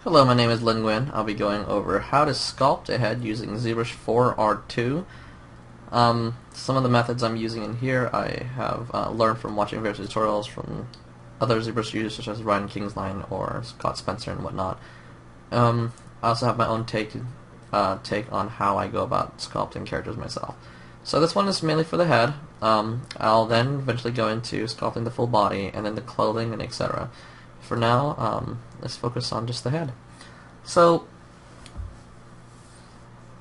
Hello, my name is Lin Nguyen. I'll be going over how to sculpt a head using Zbrush 4R2. Some of the methods I'm using in here I have learned from watching various tutorials from other Zbrush users such as Ryan Kingsline or Scott Spencer and whatnot. I also have my own take on how I go about sculpting characters myself. So this one is mainly for the head. I'll then eventually go into sculpting the full body and then the clothing and etc. For now, let's focus on just the head. So,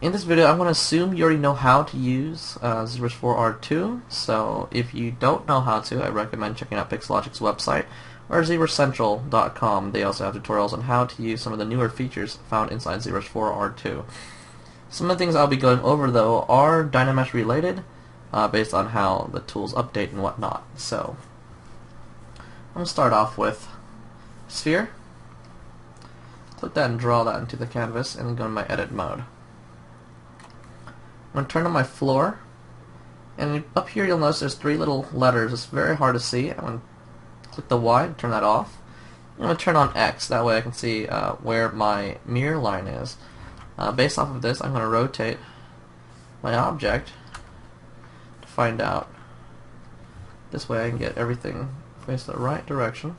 in this video, I'm going to assume you already know how to use Zbrush 4R2. So, if you don't know how to, I recommend checking out Pixelogic's website or ZbrushCentral.com. They also have tutorials on how to use some of the newer features found inside Zbrush 4R2. Some of the things I'll be going over, though, are Dynamesh related, based on how the tools update and whatnot. So, I'm going to start off with sphere. Click that and draw that into the canvas and then go to my edit mode. I'm going to turn on my floor, and up here you'll notice there's three little letters. It's very hard to see. I'm going to click the Y, turn that off. I'm going to turn on X, that way I can see where my mirror line is. Based off of this, I'm going to rotate my object to find out. This way I can get everything face the right direction.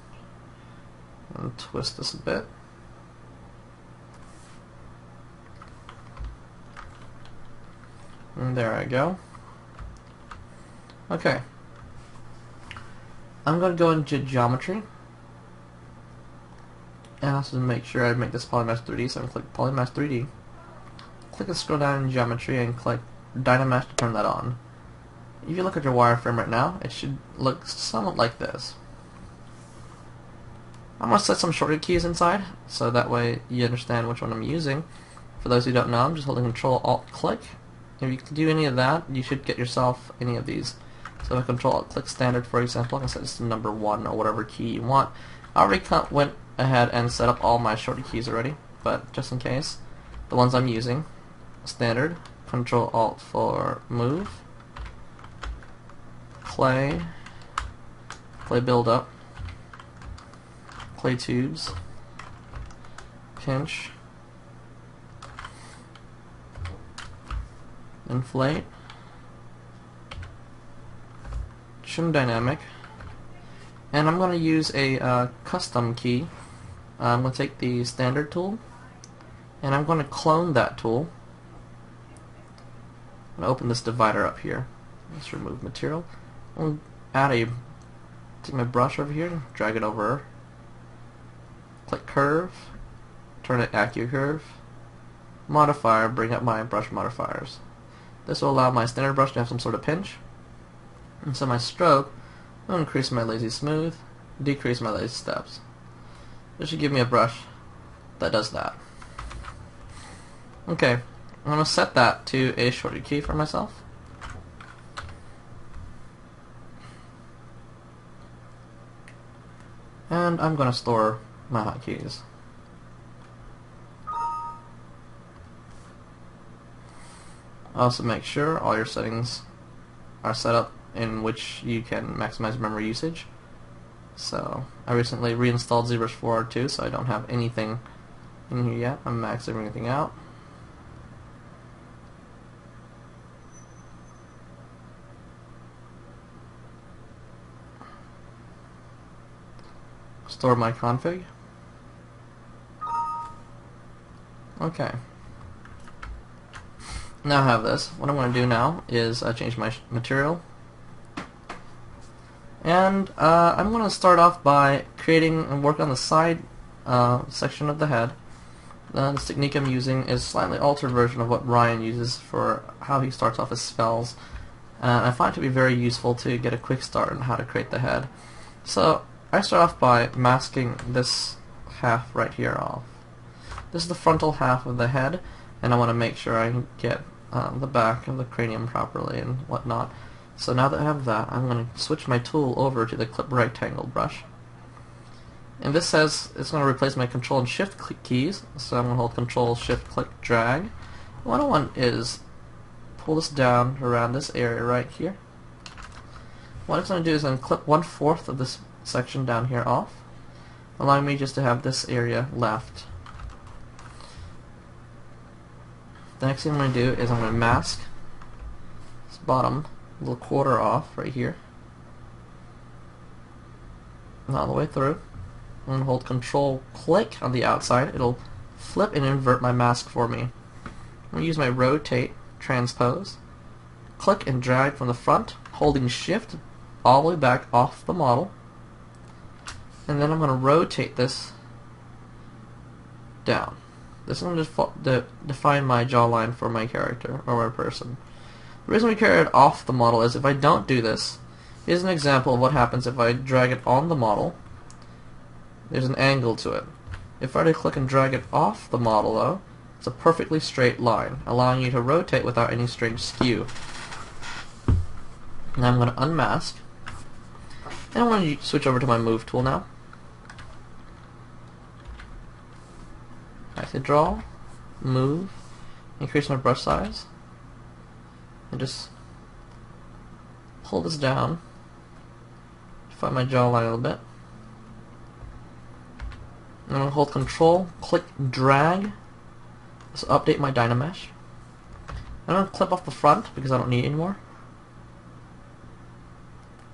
And twist this a bit. And there I go. Okay. I'm going to go into geometry. And also make sure I make this polymesh 3D, so I'm going to click polymesh 3D. Click and scroll down in geometry and click Dynamesh to turn that on. If you look at your wireframe right now, it should look somewhat like this. I'm going to set some shortcut keys inside, so that way you understand which one I'm using. For those who don't know, I'm just holding Control-Alt-Click. If you can do any of that, you should get yourself any of these. So if I Control-Alt-Click standard, for example, I can set this to number 1 or whatever key you want. I already went ahead and set up all my shortcut keys already, but just in case, the ones I'm using, standard, Control-Alt for move, clay build-up, clay tubes, pinch, inflate, trim dynamic, and I'm going to use a custom key. I'm going to take the standard tool and I'm going to clone that tool. I'm going to open this divider up here. Let's remove material. I'll take my brush over here, drag it over, click curve, turn it AccuCurve, modifier, bring up my brush modifiers. This will allow my standard brush to have some sort of pinch. And so my stroke, I'll increase my lazy smooth, decrease my lazy steps. This should give me a brush that does that. Okay, I'm going to set that to a shortcut key for myself. And I'm going to store my hotkeys. Also make sure all your settings are set up in which you can maximize memory usage. So I recently reinstalled Zbrush 4R2, so I don't have anything in here yet. I'm maxing everything out. Store my config. Okay. Now I have this. What I'm going to do now is change my material. And I'm going to start off by creating and work on the side section of the head. The technique I'm using is a slightly altered version of what Ryan uses for how he starts off his spells. I find it to be very useful to get a quick start on how to create the head. So I start off by masking this half right here off. This is the frontal half of the head, and I want to make sure I get the back of the cranium properly and whatnot. So now that I have that, I'm going to switch my tool over to the clip rectangle brush. And this says it's going to replace my Control and Shift keys, so I'm going to hold Control, Shift, click, drag. What I want is pull this down around this area right here. What it's going to do is I'm going to clip 1/4 of this section down here off, allowing me just to have this area left. The next thing I'm going to do is I'm going to mask this bottom little quarter off right here. And all the way through. I'm going to hold Control click on the outside. It'll flip and invert my mask for me. I'm going to use my rotate transpose. Click and drag from the front, holding shift all the way back off the model. And then I'm going to rotate this down. This is going to define my jawline for my character or my person. The reason we carry it off the model is if I don't do this, here's an example of what happens if I drag it on the model. There's an angle to it. If I were to click and drag it off the model though, it's a perfectly straight line, allowing you to rotate without any strange skew. Now I'm going to unmask, and I want to switch over to my move tool now. I say draw, move, increase my brush size, and just pull this down, define my jawline a little bit. I'm going to hold Control, click, drag, so update my Dynamesh. I'm going to clip off the front because I don't need it anymore.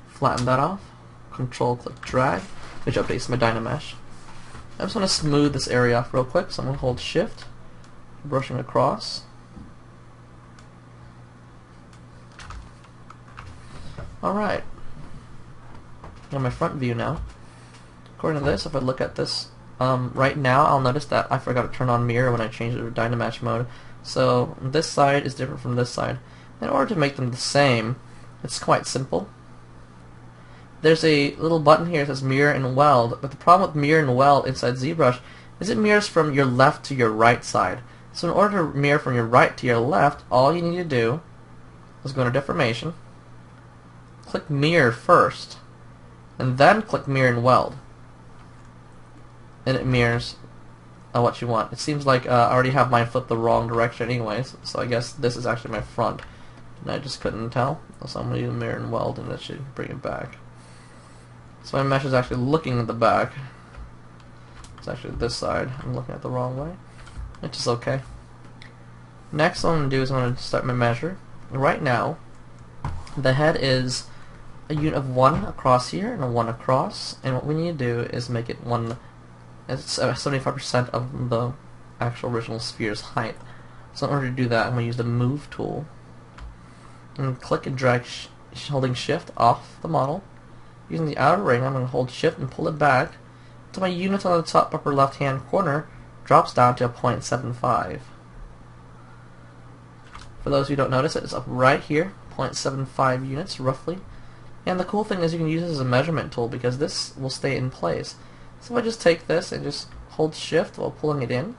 Flatten that off, Control, click, drag, which updates my Dynamesh. I just want to smooth this area off real quick, so I'm going to hold Shift, brushing across. Alright, on my front view now. According to this, if I look at this right now, I'll notice that I forgot to turn on mirror when I changed it to Dynamesh mode. So this side is different from this side. In order to make them the same, it's quite simple. There's a little button here that says mirror and weld, but the problem with mirror and weld inside Zbrush is it mirrors from your left to your right side. So in order to mirror from your right to your left, all you need to do is go to deformation, click mirror first, and then click mirror and weld. And it mirrors what you want. It seems like I already have mine flipped the wrong direction anyways, so I guess this is actually my front. And I just couldn't tell, so I'm going to use mirror and weld and that should bring it back. So my mesh is actually looking at the back. It's actually this side. I'm looking at the wrong way, which is okay. Next what I'm going to do is I'm going to start my measure. Right now, the head is a unit of 1 across here and a 1 across, and what we need to do is make it 1. It's 75% of the actual original sphere's height. So in order to do that, I'm going to use the Move tool and click and drag holding Shift off the model. Using the outer ring, I'm going to hold Shift and pull it back until my unit on the top upper left hand corner drops down to a 0.75. For those who don't notice it, it's up right here, 0.75 units roughly. And the cool thing is you can use it as a measurement tool because this will stay in place. So if I just take this and just hold Shift while pulling it in,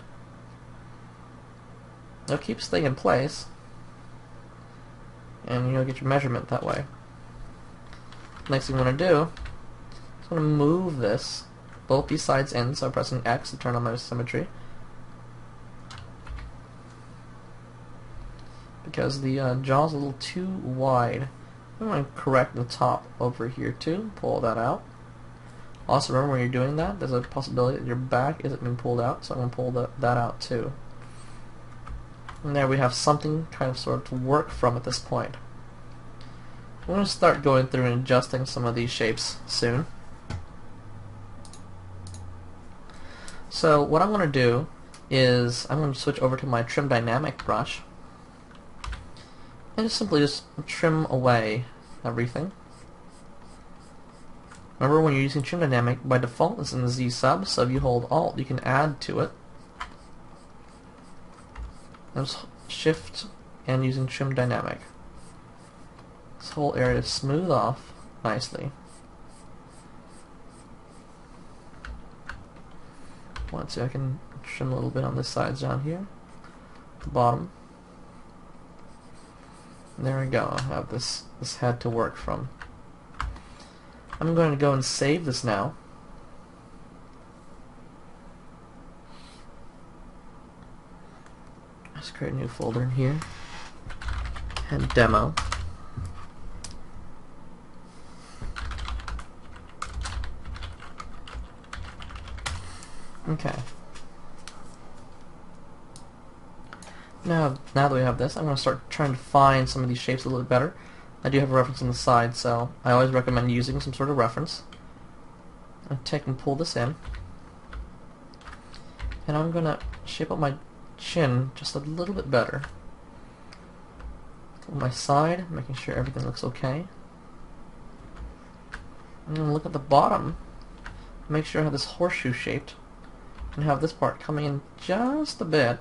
it'll keep staying in place, and you'll get your measurement that way. Next thing I'm going to do is I'm going to move this, both these sides in, so I'm pressing X to turn on my symmetry. Because the jaw is a little too wide. I'm going to correct the top over here too, pull that out. Also remember when you're doing that, there's a possibility that your back isn't being pulled out, so I'm going to pull that out too. And there we have something kind of sort of to work from at this point. I'm going to start going through and adjusting some of these shapes soon. So what I'm going to do is I'm going to switch over to my Trim Dynamic brush and just simply trim away everything. Remember when you're using Trim Dynamic, by default it's in the Z sub, so if you hold Alt you can add to it. And just Shift and using Trim Dynamic. This whole area is smooth off nicely. Once I can trim a little bit on the sides down here, the bottom. And there we go. I have this head to work from. I'm going to go and save this now. Let's create a new folder in here. And demo. Okay. Now that we have this, I'm going to start trying to find some of these shapes a little bit better. I do have a reference on the side, so I always recommend using some sort of reference. I take and pull this in, and I'm going to shape up my chin just a little bit better. On my side, making sure everything looks okay. I'm going to look at the bottom, make sure I have this horseshoe shaped, and have this part coming in just a bit,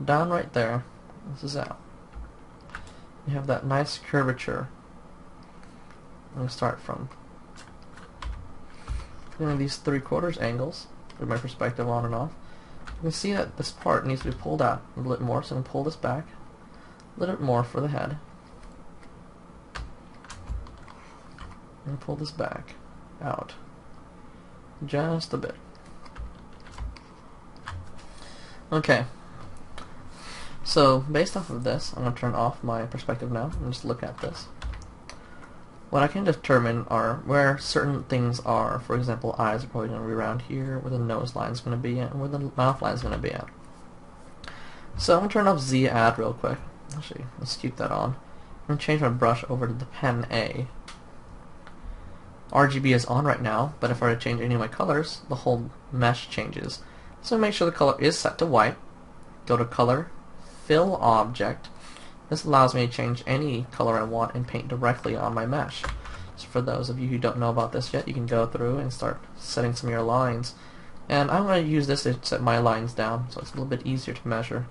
down right there. This is out. You have that nice curvature. I'm going to start from doing these 3/4 angles with my perspective on and off. You can see that this part needs to be pulled out a little bit more, so I'm going to pull this back a little bit more for the head. And pull this back out just a bit. Okay, so based off of this, I'm going to turn off my perspective now and just look at this. What I can determine are where certain things are. For example, eyes are probably going to be around here, where the nose line is going to be at, and where the mouth line is going to be at. So I'm going to turn off Z add real quick. Actually, let's keep that on. I'm going to change my brush over to the pen A. RGB is on right now, but if I were to change any of my colors, the whole mesh changes. So make sure the color is set to white. Go to Color, Fill Object. This allows me to change any color I want and paint directly on my mesh. So for those of you who don't know about this yet, you can go through and start setting some of your lines. And I'm going to use this to set my lines down, so it's a little bit easier to measure.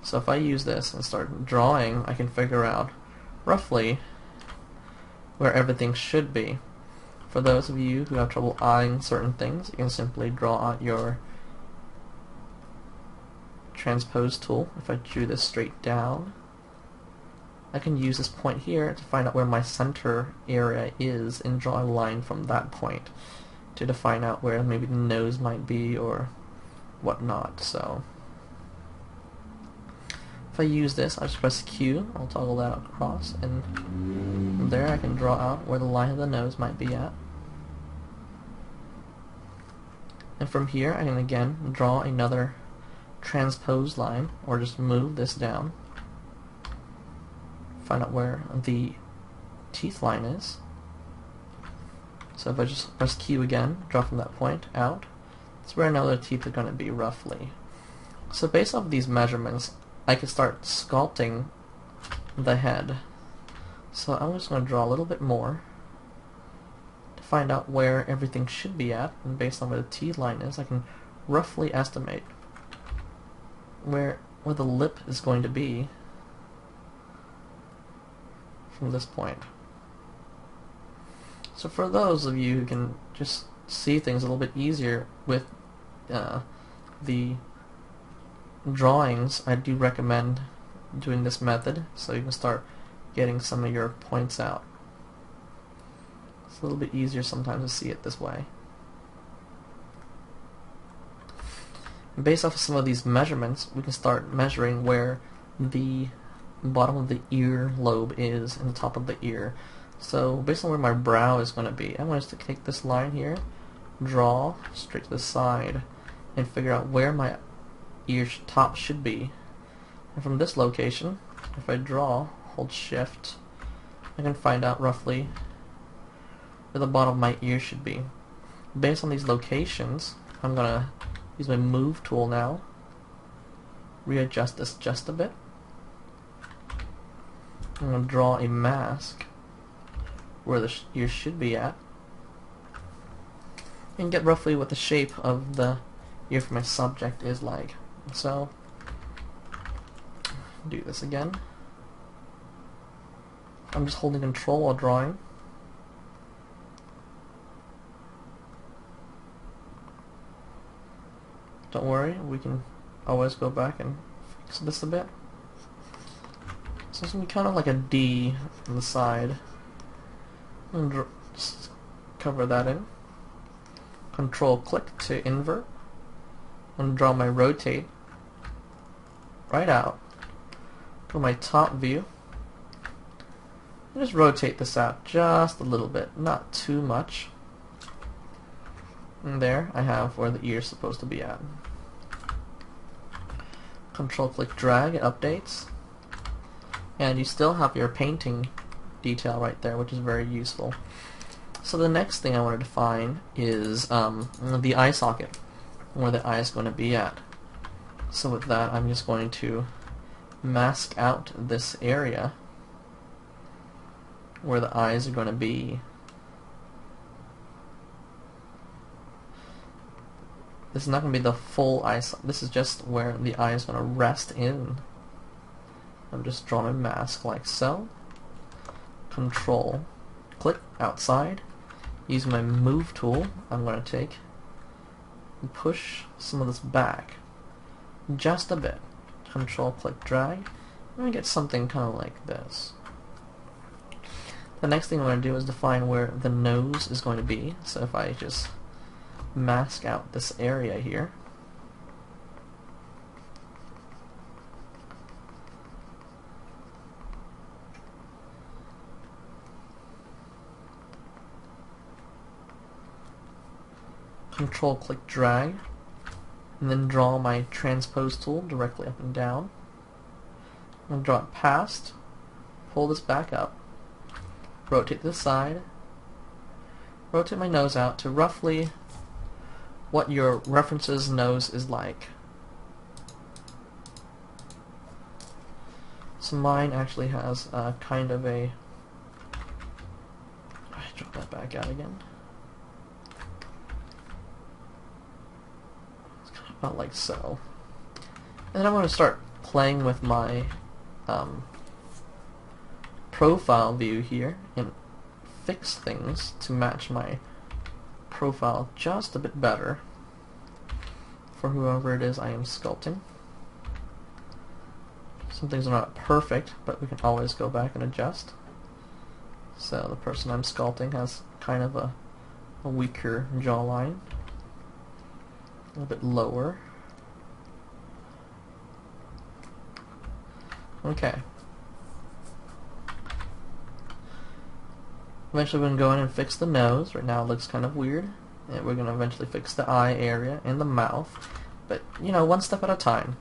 So if I use this and start drawing, I can figure out roughly where everything should be. For those of you who have trouble eyeing certain things, you can simply draw out your transpose tool. If I drew this straight down, I can use this point here to find out where my center area is and draw a line from that point to define out where maybe the nose might be or whatnot. So if I use this, I just press Q, I'll toggle that across, and from there I can draw out where the line of the nose might be at. And from here I can again draw another transpose line, or just move this down, find out where the teeth line is. So if I just press Q again, draw from that point out, that's where I know the teeth are going to be roughly. So based off of these measurements, I can start sculpting the head. So I'm just going to draw a little bit more to find out where everything should be at, and based on where the teeth line is, I can roughly estimate where the lip is going to be from this point. So for those of you who can just see things a little bit easier with the drawings, I do recommend doing this method so you can start getting some of your points out. It's a little bit easier sometimes to see it this way. And based off of some of these measurements, we can start measuring where the bottom of the ear lobe is and the top of the ear. So based on where my brow is going to be, I'm going to take this line here, draw straight to the side, and figure out where my ear top should be. And from this location, if I draw, hold shift, I can find out roughly where the bottom of my ear should be. Based on these locations, I'm going to use my move tool now, readjust this just a bit. I'm going to draw a mask where the ear should be at, and get roughly what the shape of the ear for my subject is like. So, do this again. I'm just holding control while drawing. Don't worry, we can always go back and fix this a bit. So it's going to be kind of like a D on the side. And just cover that in. Control click to invert. I'm going to draw my rotate right out to my top view. And just rotate this out just a little bit, not too much. And there I have where the ear is supposed to be at. Control click drag, it updates. And you still have your painting detail right there, which is very useful. So the next thing I want to define is the eye socket, where the eye is going to be at. So with that, I'm just going to mask out this area where the eyes are going to be. This is not going to be the full eye socket. This is just where the eye is going to rest in. I'm just drawing a mask like so. Control click outside. Using my move tool, I'm going to take and push some of this back just a bit. Control click drag. I'm going to get something kind of like this. The next thing I'm going to do is define where the nose is going to be. So if I just mask out this area here, Control click drag, and then draw my transpose tool directly up and down. I'm going to draw it past, pull this back up, rotate this side, rotate my nose out to roughly what your reference's nose is like. So mine actually has kind of a... I drop that back out again. It's kind of about like so. And then I'm going to start playing with my profile view here and fix things to match my profile just a bit better for whoever it is I am sculpting. Some things are not perfect, but we can always go back and adjust. So the person I'm sculpting has kind of a weaker jawline, a little bit lower. Okay. Eventually we're going to go in and fix the nose. Right now it looks kind of weird. And we're going to eventually fix the eye area and the mouth. But, you know, one step at a time.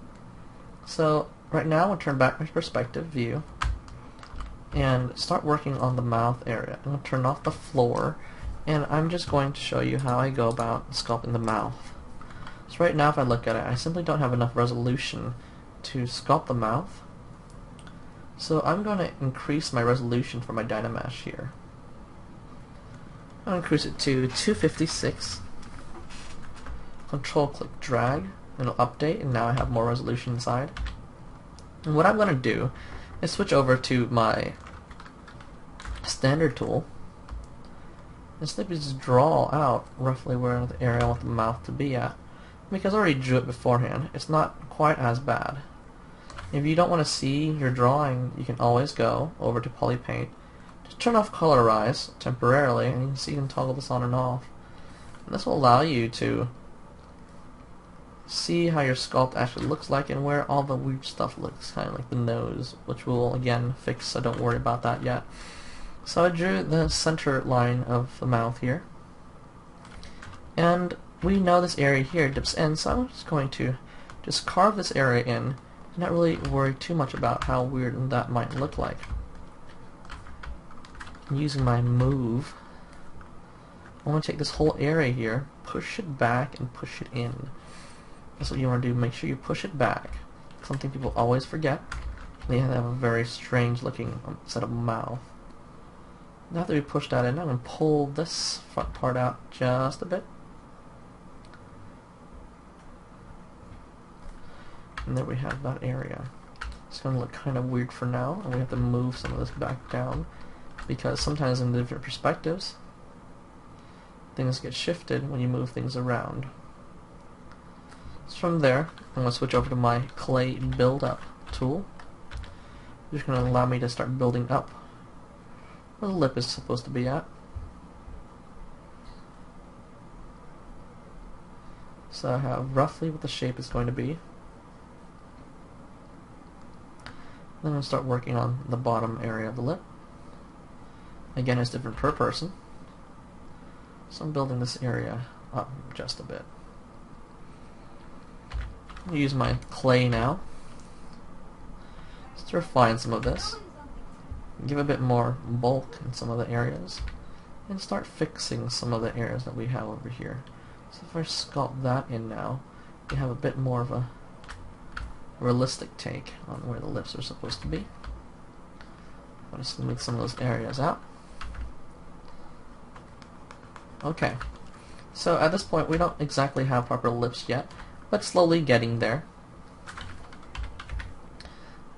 So, right now we'll turn back my perspective view and start working on the mouth area. I'm going to turn off the floor, and I'm just going to show you how I go about sculpting the mouth. So right now if I look at it, I simply don't have enough resolution to sculpt the mouth. So I'm going to increase my resolution for my Dynamesh here. I'll increase it to 256. Control click drag, and it'll update, and now I have more resolution inside. And what I'm going to do is switch over to my standard tool and simply just draw out roughly where the area I want the mouth to be at. Because I already drew it beforehand, it's not quite as bad. If you don't want to see your drawing, you can always go over to Polypaint. Just turn off Colorize temporarily, and you can see you can toggle this on and off. And this will allow you to see how your sculpt actually looks like and where all the weird stuff looks, kind of like the nose, which we'll again fix, so don't worry about that yet. So I drew the center line of the mouth here, and we know this area here dips in, so I'm just going to just carve this area in and not really worry too much about how weird that might look like. Using my move, I want to take this whole area here, push it back and push it in. That's what you want to do. Make sure you push it back. Something people always forget. They have a very strange looking set of mouth. Now that we pushed that in, I'm going to pull this front part out just a bit. And there we have that area. It's going to look kind of weird for now, and we have to move some of this back down, because sometimes in different perspectives, things get shifted when you move things around. So from there, I'm going to switch over to my clay build up tool, which is going to allow me to start building up where the lip is supposed to be at. So I have roughly what the shape is going to be. Then I'm going to start working on the bottom area of the lip. Again, it's different per person. So I'm building this area up just a bit. I'll use my clay now to refine some of this, give a bit more bulk in some of the areas, and start fixing some of the areas that we have over here. So if I sculpt that in now, we have a bit more of a realistic take on where the lips are supposed to be. I'm going to smooth some of those areas out. Okay, so at this point we don't exactly have proper lips yet, but slowly getting there.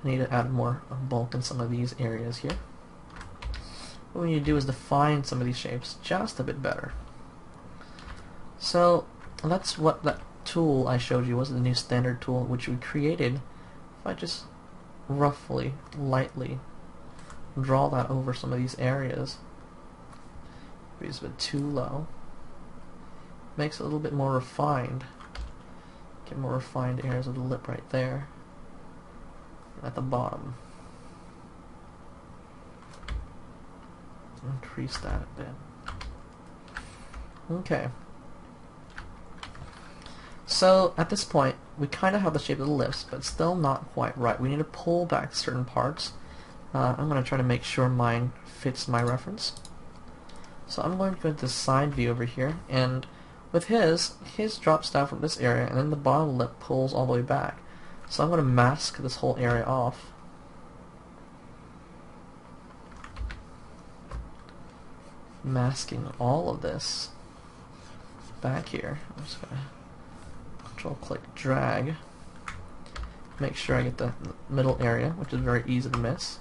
I need to add more bulk in some of these areas here. What we need to do is define some of these shapes just a bit better. So that's what that tool I showed you was, the new standard tool which we created. If I just roughly, lightly draw that over some of these areas, maybe it's a bit too low, makes it a little bit more refined. Get more refined areas of the lip right there at the bottom. Increase that a bit. Okay. So at this point we kind of have the shape of the lips, but still not quite right. We need to pull back certain parts. I'm going to try to make sure mine fits my reference. So I'm going to go to the side view over here, and with his drops down from this area, and then the bottom lip pulls all the way back. So I'm going to mask this whole area off. Masking all of this back here. I'm just going to control click drag. Make sure I get the middle area, which is very easy to miss.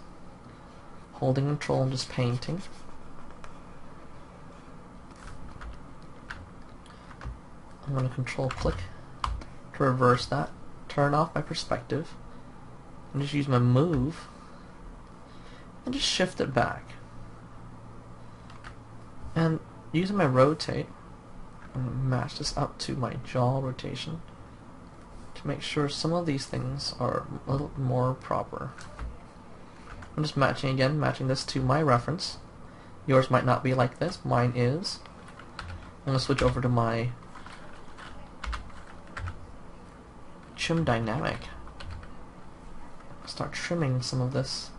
Holding control and just painting. I'm going to control click to reverse that. Turn off my perspective. And just use my move. And just shift it back. And using my rotate, I'm going to match this up to my jaw rotation to make sure some of these things are a little more proper. I'm just matching again, matching this to my reference. Yours might not be like this, mine is. I'm going to switch over to my trim dynamic. Start trimming some of this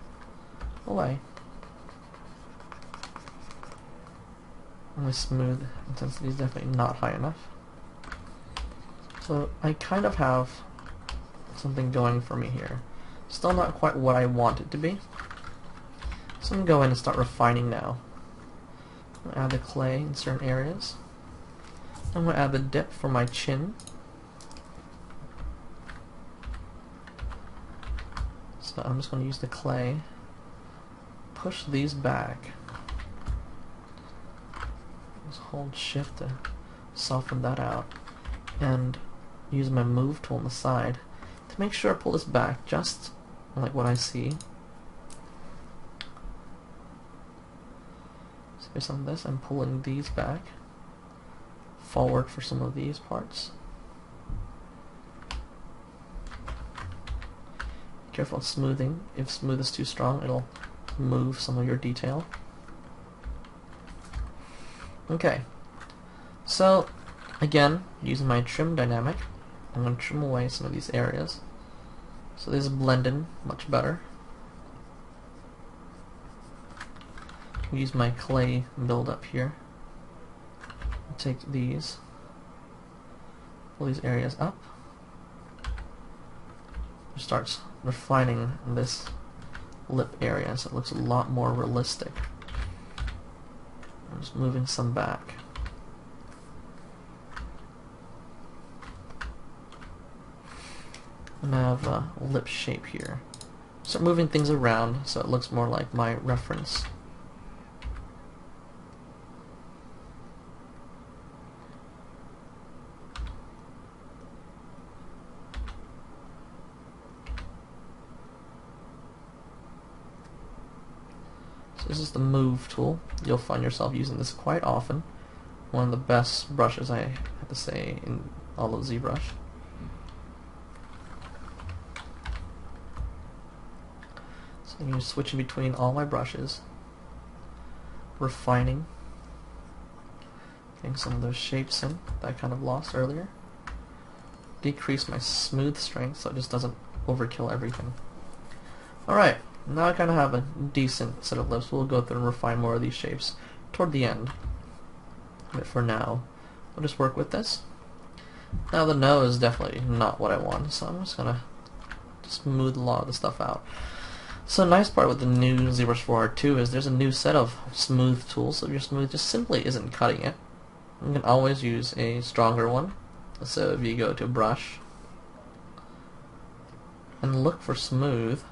away. And my smooth intensity is definitely not high enough. So I kind of have something going for me here. Still not quite what I want it to be. So I'm going to go in and start refining now. I'm going to add the clay in certain areas. I'm going to add the dip for my chin. So I'm just going to use the clay, push these back. Just hold shift to soften that out, and use my move tool on the side to make sure I pull this back just like what I see. So based on this, I'm pulling these back forward for some of these parts. Careful of smoothing. If smooth is too strong, it'll move some of your detail. Okay, so again, using my trim dynamic, I'm going to trim away some of these areas so these blend in much better. Use my clay build up here. Take these, pull these areas up. It starts refining this lip area so it looks a lot more realistic. I'm just moving some back. And I have a lip shape here. Start moving things around so it looks more like my reference. This is the move tool. You'll find yourself using this quite often. One of the best brushes, I have to say, in all of Zbrush. So I'm just switching between all my brushes, refining, getting some of those shapes in that I kind of lost earlier. Decrease my smooth strength so it just doesn't overkill everything. Alright, now I kind of have a decent set of lips. We'll go through and refine more of these shapes toward the end. But for now, we'll just work with this. Now the nose is definitely not what I want, so I'm just gonna smooth a lot of the stuff out. So the nice part with the new ZBrush 4R2 is there's a new set of smooth tools. So if your smooth just simply isn't cutting it, you can always use a stronger one. So if you go to Brush and look for smooth,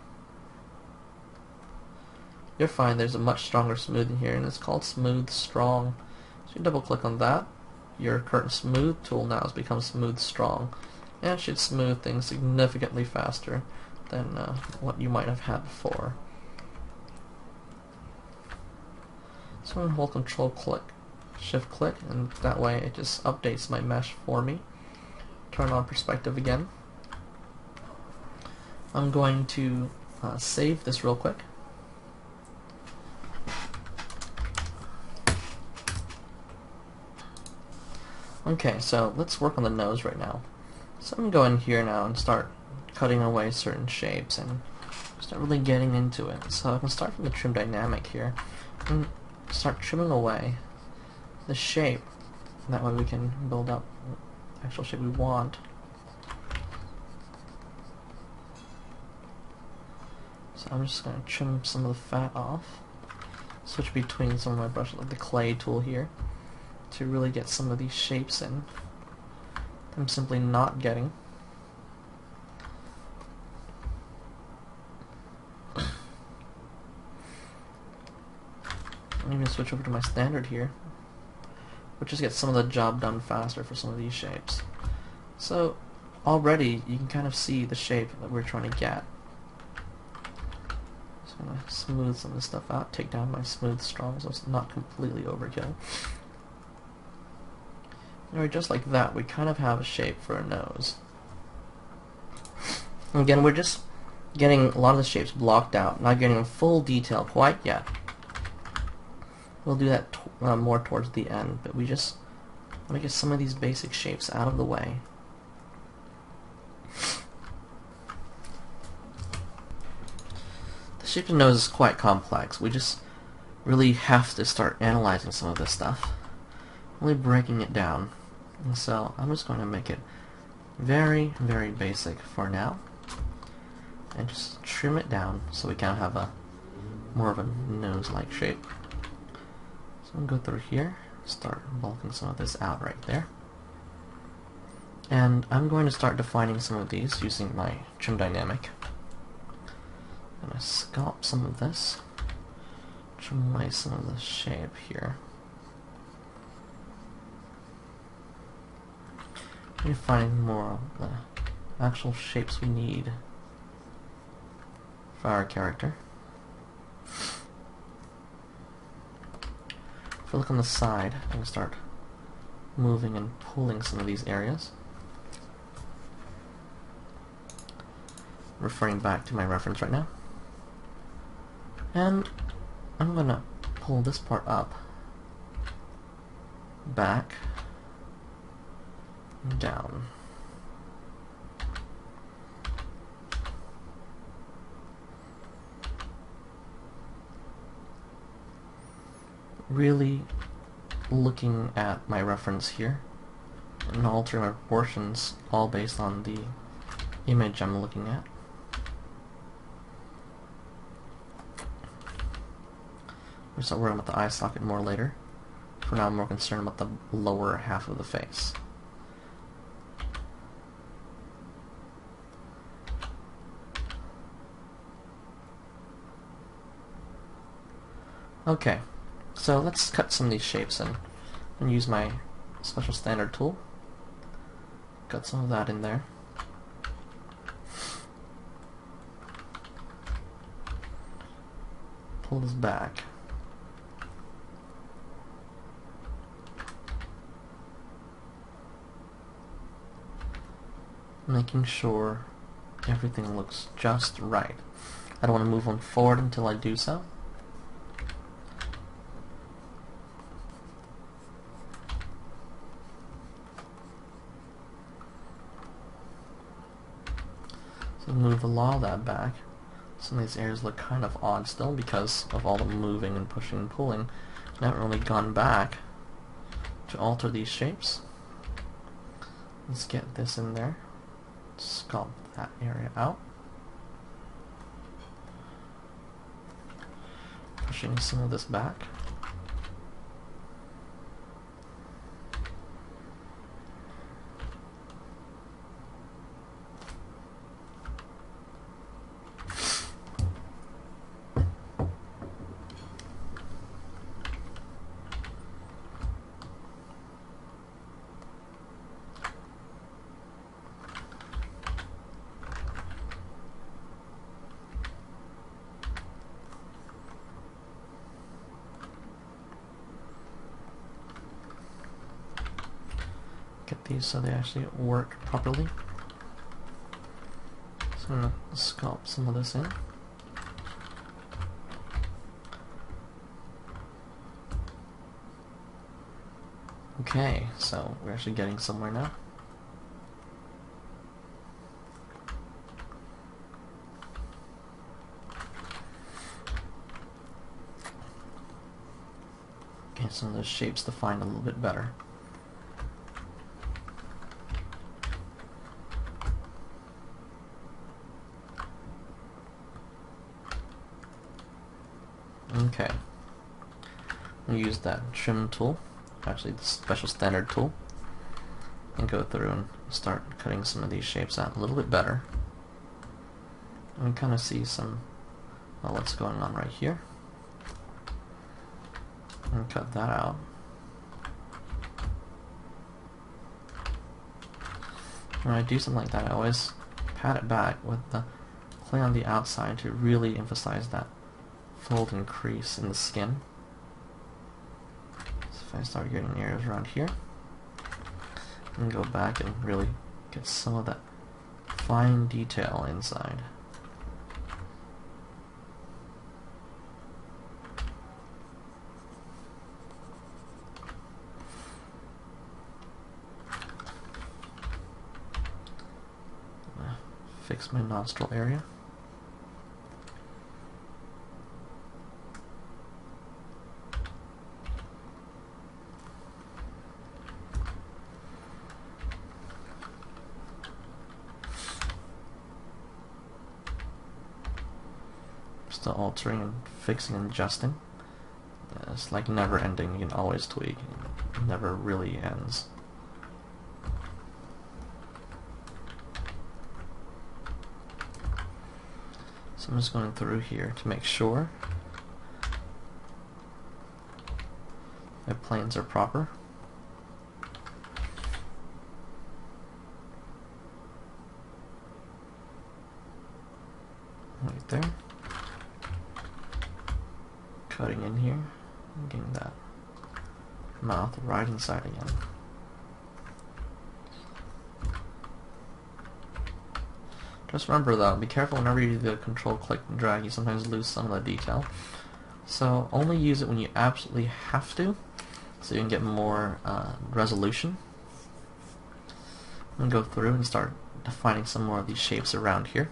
you'll find there's a much stronger smooth in here, and it's called Smooth Strong. So you double click on that, your current smooth tool now has become Smooth Strong, and it should smooth things significantly faster than what you might have had before. So I'm going to hold Control click, Shift click, and that way it just updates my mesh for me. Turn on perspective again. I'm going to save this real quick. Okay, so let's work on the nose right now. So I'm going to go in here now and start cutting away certain shapes and start really getting into it. So I can start from the trim dynamic here and start trimming away the shape. That way we can build up the actual shape we want. So I'm just going to trim some of the fat off. Switch between some of my brushes, like the clay tool here, to really get some of these shapes in that I'm simply not getting. I'm even switch over to my standard here, which just gets some of the job done faster for some of these shapes. So already you can kind of see the shape that we're trying to get. So I'm going to smooth some of this stuff out, take down my Smooth Strong so it's not completely overkill. Anyway, just like that, we kind of have a shape for a nose. And again, we're just getting a lot of the shapes blocked out, not getting in full detail quite yet. We'll do that more towards the end, but we just want to get some of these basic shapes out of the way. The shape of the nose is quite complex. We just really have to start analyzing some of this stuff, really breaking it down. And so I'm just going to make it very, very basic for now, and just trim it down so we kind of have a more of a nose-like shape. So I'm going to go through here, start bulking some of this out right there. And I'm going to start defining some of these using my trim dynamic. I'm going to sculpt some of this, trim away some of the shape here. We're finding more of the actual shapes we need for our character. If we look on the side, I can start moving and pulling some of these areas. Referring back to my reference right now. And I'm going to pull this part up, back, and down. Really looking at my reference here and altering my proportions all based on the image I'm looking at. We'll start worrying about the eye socket more later. For now I'm more concerned about the lower half of the face. Okay. So let's cut some of these shapes in and use my special standard tool. Got some of that in there. Pull this back. Making sure everything looks just right. I don't want to move one forward until I do so. So move a lot of that back. Some of these areas look kind of odd still because of all the moving and pushing and pulling. I haven't really gone back to alter these shapes. Let's get this in there. Sculpt that area out. Pushing some of this back. Get these so they actually work properly. So I'm going to sculpt some of this in. Okay, so we're actually getting somewhere now. Get some of those shapes defined a little bit better. Okay, we'll use that trim tool, actually the special standard tool, and go through and start cutting some of these shapes out a little bit better. And kind of see some, well, what's going on right here. And cut that out. When I do something like that, I always pat it back with the clay on the outside to really emphasize that fold and crease in the skin. So if I start getting areas around here, and go back and really get some of that fine detail inside. Fix my nostril area. Still altering and fixing and adjusting. It's like never ending. You can always tweak. It never really ends. So I'm just going through here to make sure my planes are proper. Right there. Cutting in here and getting that mouth right inside again. Just remember though, be careful whenever you do the control click and drag, you sometimes lose some of the detail. So only use it when you absolutely have to, so you can get more resolution. I'm going to go through and start defining some more of these shapes around here.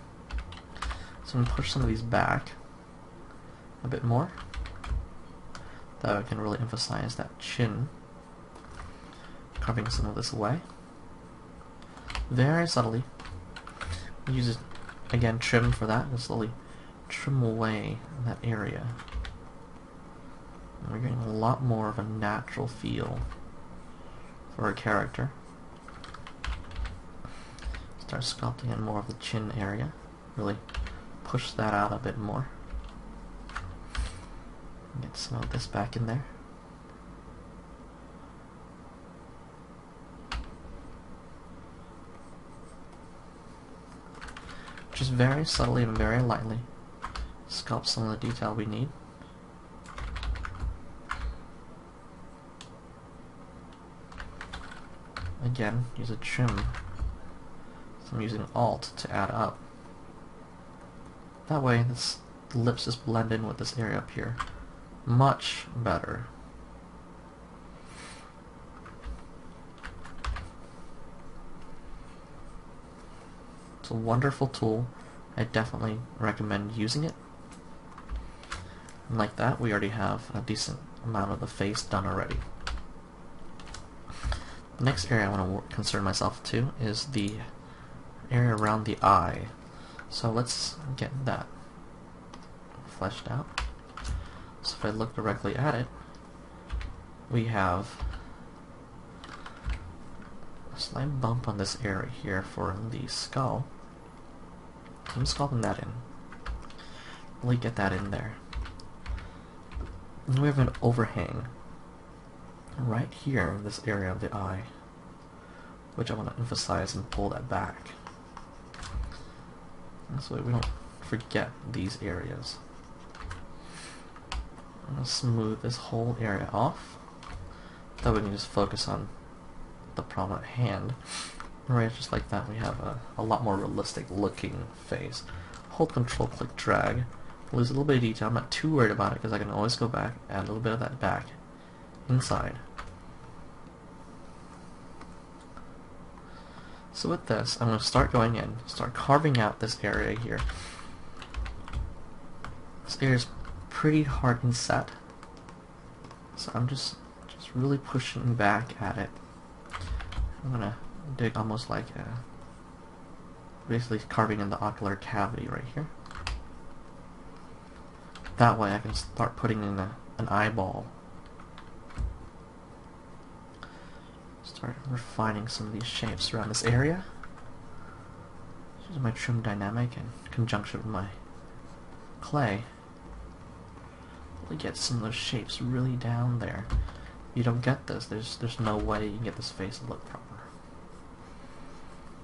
So I'm going to push some of these back a bit more. That way I can really emphasize that chin, carving some of this away. Very subtly. Use it again, trim for that, and slowly trim away that area. And we're getting a lot more of a natural feel for our character. Start sculpting in more of the chin area. Really push that out a bit more. Get some of this back in there. Just very subtly and very lightly sculpt some of the detail we need. Again, use a trim. So I'm using Alt to add up. That way the lips just blend in with this area up here much better. It's a wonderful tool, I definitely recommend using it. And like that, we already have a decent amount of the face done already. The next area I want to concern myself to is the area around the eye. So let's get that fleshed out. So if I look directly at it, we have a slight bump on this area here for the skull. I'm sculpting that in. Really get that in there. And we have an overhang right here in this area of the eye, which I want to emphasize and pull that back. This way we don't forget these areas. I'm going to smooth this whole area off. That way we can just focus on the prominent hand. Right, just like that, we have a lot more realistic looking face. Hold Control, click, drag. Lose a little bit of detail. I'm not too worried about it because I can always go back, add a little bit of that back inside. So with this, I'm going to start going in, start carving out this area here. This area is pretty hard and set, so I'm just really pushing back at it. I'm going to dig almost like basically carving in the ocular cavity right here. That way I can start putting in an eyeball. Start refining some of these shapes around this area. This is my trim dynamic in conjunction with my clay. Really get some of those shapes really down there. You don't get this, there's no way you can get this face to look proper.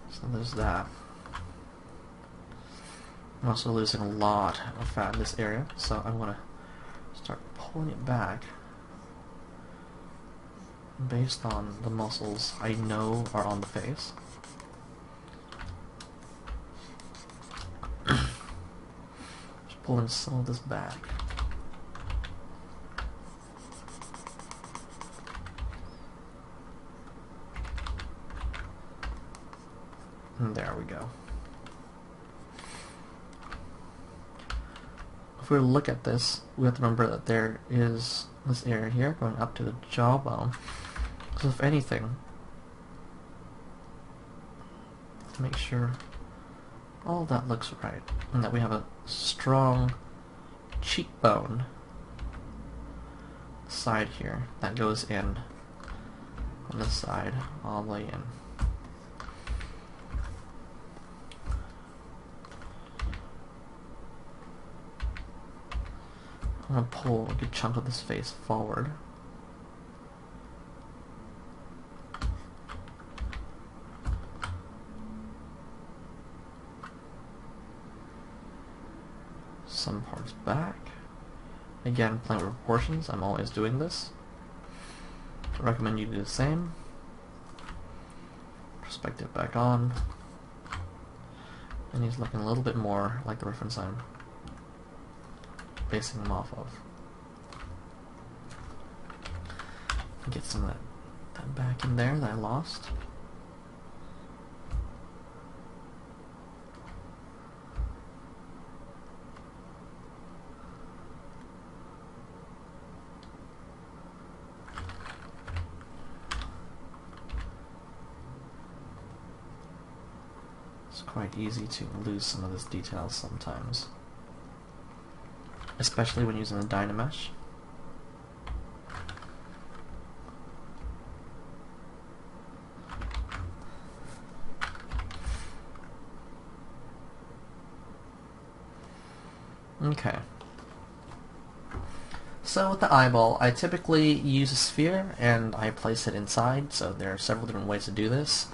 So there's that. I'm also losing a lot of fat in this area, so I'm going to start pulling it back based on the muscles I know are on the face. Just pulling some of this back. And there we go. If we look at this, we have to remember that there is this area here going up to the jawbone. So if anything, to make sure all that looks right, and that we have a strong cheekbone side here that goes in on this side all the way in. I'm going to pull a good chunk of this face forward. Some parts back. Again, playing with proportions, I'm always doing this. I recommend you do the same. Perspective back on. And he's looking a little bit more like the reference I'm basing them off of. Get some of that back in there that I lost. It's quite easy to lose some of this detail sometimes, especially when using the Dynamesh. Okay. So with the eyeball, I typically use a sphere and I place it inside, so there are several different ways to do this.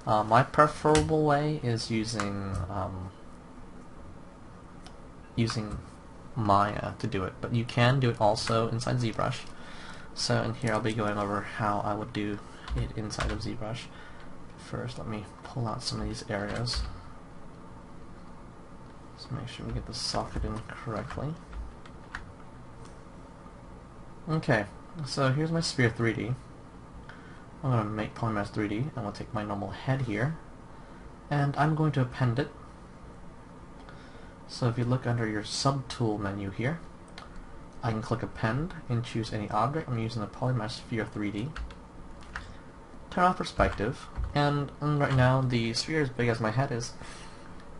My preferable way is using Maya to do it, but you can do it also inside Zbrush. So in here I'll be going over how I would do it inside of Zbrush. First, let me pull out some of these areas. Let's make sure we get the socket in correctly. Okay, so here's my sphere 3D. I'm going to make Polymath 3D. I'm going to take my normal head here, and I'm going to append it So if you look under your subtool menu here, I can click Append and choose any object. I'm using the Polymesh Sphere 3D. Turn off perspective, and right now the sphere is as big as my head is,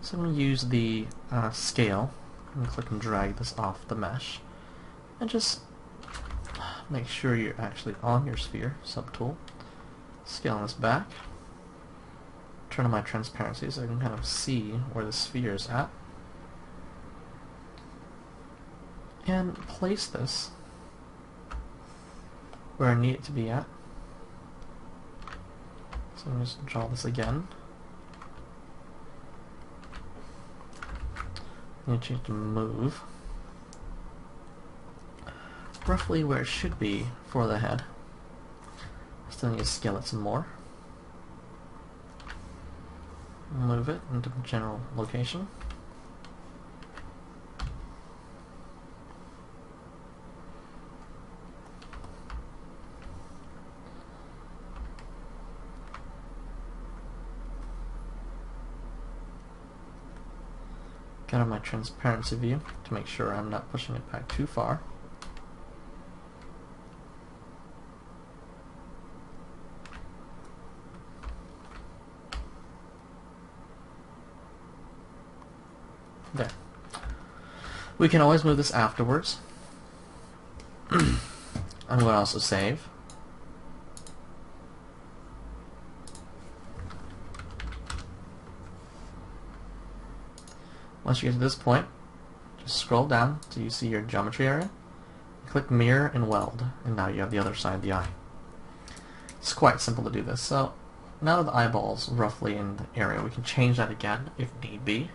so I'm going to use the scale and click and drag this off the mesh, and just make sure you're actually on your sphere, subtool, scale this back, turn on my transparency so I can kind of see where the sphere is at, and place this where I need it to be at. So I'm just draw this again. I'm going to change to move roughly where it should be for the head. Still need to scale it some more. Move it into the general location. Get on my transparency view to make sure I'm not pushing it back too far. There. We can always move this afterwards. I'm going to also save. Once you get to this point, just scroll down till you see your geometry area, click Mirror and Weld, and now you have the other side of the eye. It's quite simple to do this. So now that the eyeball's roughly in the area, we can change that again if need be.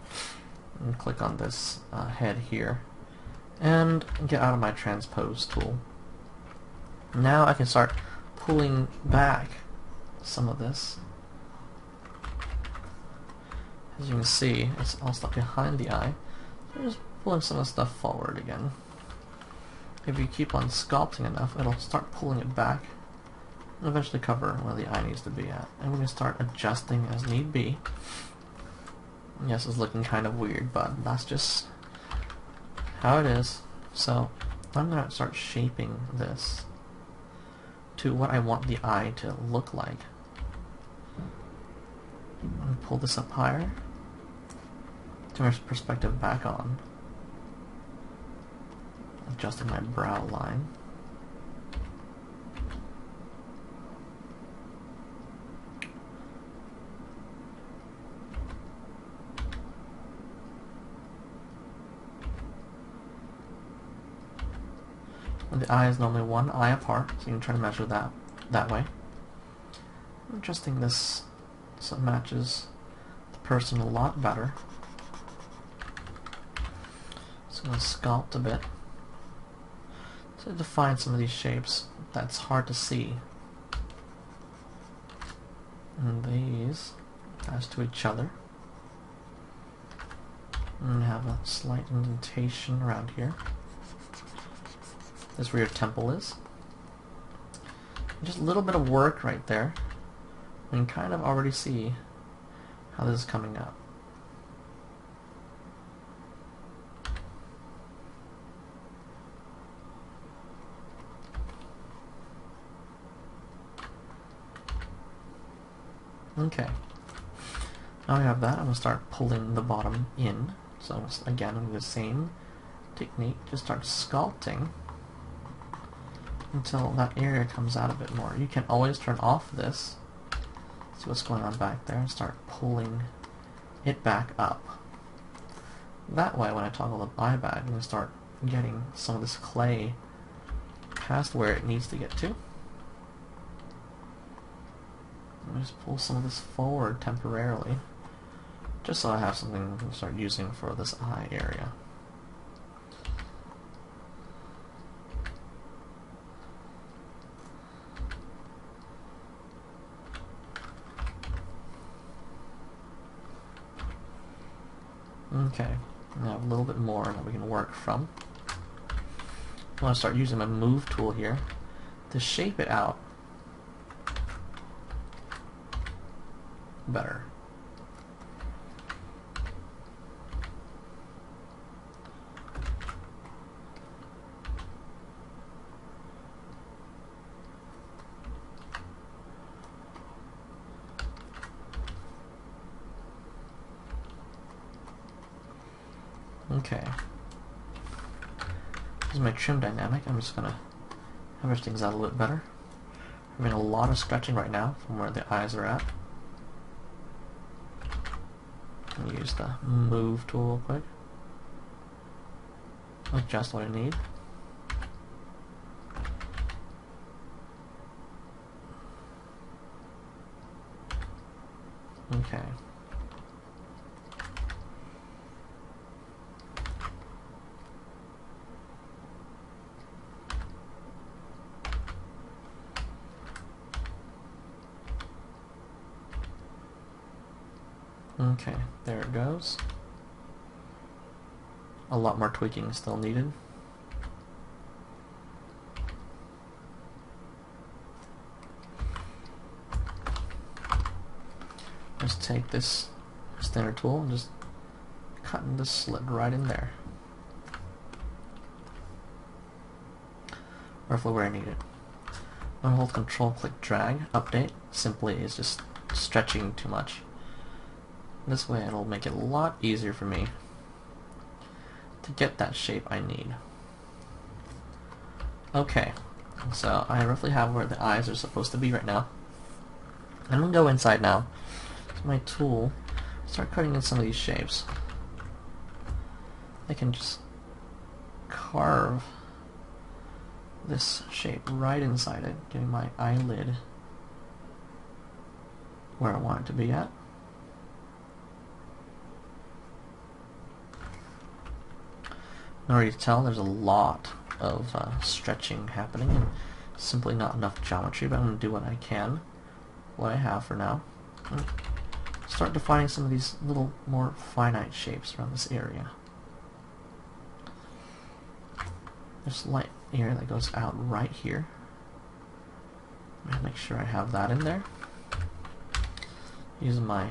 And click on this head here, and get out of my transpose tool. Now I can start pulling back some of this. As you can see, it's all stuck behind the eye. So just pulling some of the stuff forward again. If you keep on sculpting enough, it'll start pulling it back and eventually cover where the eye needs to be at. And we can start adjusting as need be. Yes, it's looking kind of weird, but that's just how it is. So I'm going to start shaping this to what I want the eye to look like. And pull this up higher. Turn my perspective back on. Adjusting my brow line. And the eye is normally one eye apart, so you can try to measure that way. I'm adjusting this so it matches the person a lot better. So I'm going to sculpt a bit. So define some of these shapes that's hard to see. And these attach to each other. And have a slight indentation around here. This is where your temple is. Just a little bit of work right there. We can kind of already see how this is coming up. Okay. Now we have that. I'm going to start pulling the bottom in. So again, I'm going to do the same technique. Just start sculpting until that area comes out a bit more. You can always turn off this, see what's going on back there, and start pulling it back up. That way, when I toggle the eye back, I'm going to start getting some of this clay past where it needs to get to. I'm just pull some of this forward temporarily, just so I have something to start using for this eye area. Okay, now a little bit more that we can work from. I want to start using my move tool here to shape it out better. Okay. Here's my trim dynamic. I'm just gonna average things out a little bit better. I'm having a lot of stretching right now from where the eyes are at. Use the move tool real quick. That's just what I need. Okay. Okay, there it goes. A lot more tweaking still needed. Just take this standard tool and just cut in this slit right in there. Roughly where I need it. I'm gonna hold Control, click, drag, update. Simply is just stretching too much. This way it'll make it a lot easier for me to get that shape I need. Okay, so I roughly have where the eyes are supposed to be right now. I'm going to go inside now to my tool, start cutting in some of these shapes. I can just carve this shape right inside it, giving my eyelid where I want it to be at. You can already tell there's a lot of stretching happening and simply not enough geometry, but I'm going to do what I can, what I have for now. And start defining some of these little more finite shapes around this area. There's a light area that goes out right here. I'm going to make sure I have that in there. Using my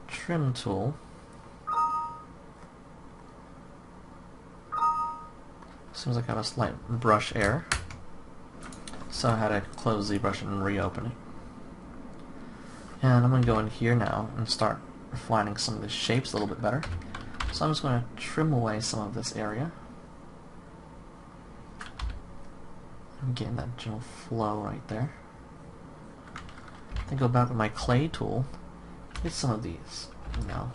trim tool. Seems like I have a slight brush error, so I had to close Zbrush and reopen it. And I'm going to go in here now and start refining some of the shapes a little bit better. So I'm just going to trim away some of this area. I'm getting that general flow right there. Then go back with my clay tool, get some of these, you know,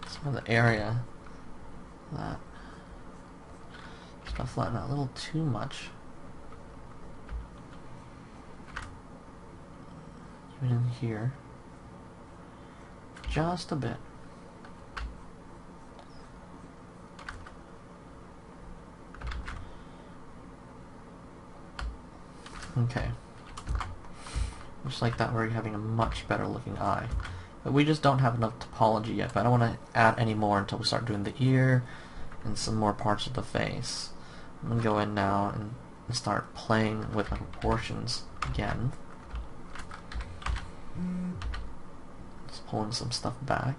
some of the area that just flatten out a little too much. Even in here, just a bit. Okay. Just like that, we're having a much better looking eye. But we just don't have enough topology yet, but I don't want to add any more until we start doing the ear and some more parts of the face. I'm going to go in now and start playing with my proportions again. Just pulling some stuff back.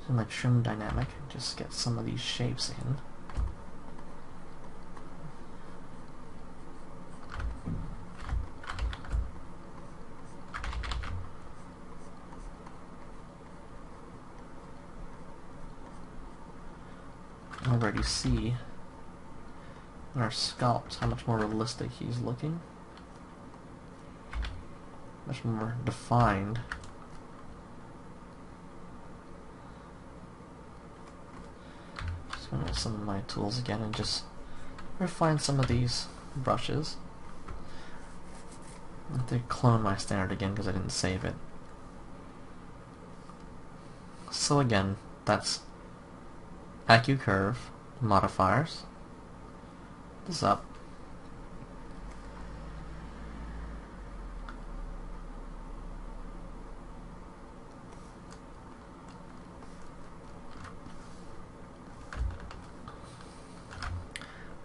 So my trim dynamic, just get some of these shapes in. Already see in our sculpt how much more realistic he's looking, much more defined. Just going to use some of my tools again and just refine some of these brushes. I have to clone my standard again because I didn't save it. So again, that's AccuCurve modifiers. This up.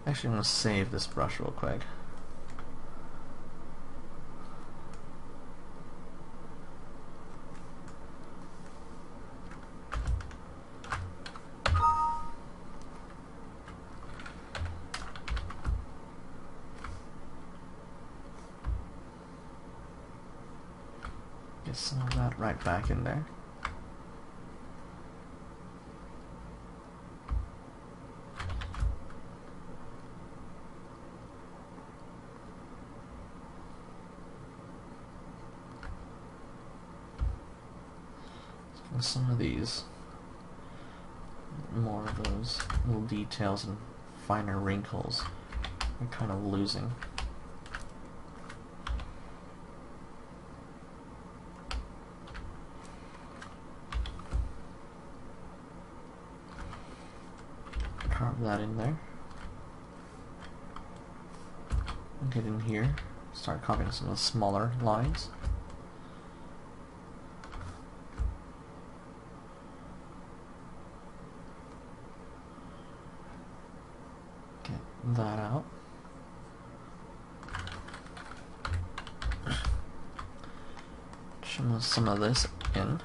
Actually, I'm going to save this brush real quick. get some of that right back in there. Some of these, more of those little details and finer wrinkles, I'm kind of losing. Carve that in there. Get in here, start carving some of the smaller lines. That out. Trim some of this in.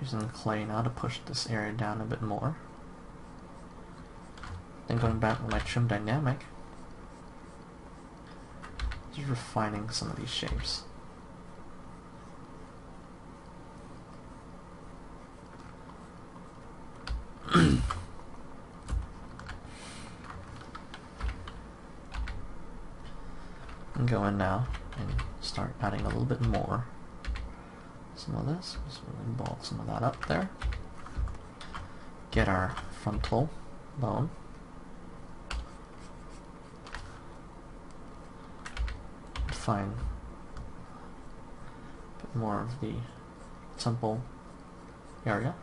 Using the clay now to push this area down a bit more. Then going back with my trim dynamic, just refining some of these shapes. And go in now and start adding a little bit more. Some of this, just really bulk some of that up there. Get our frontal bone. Define a bit more of the temple area.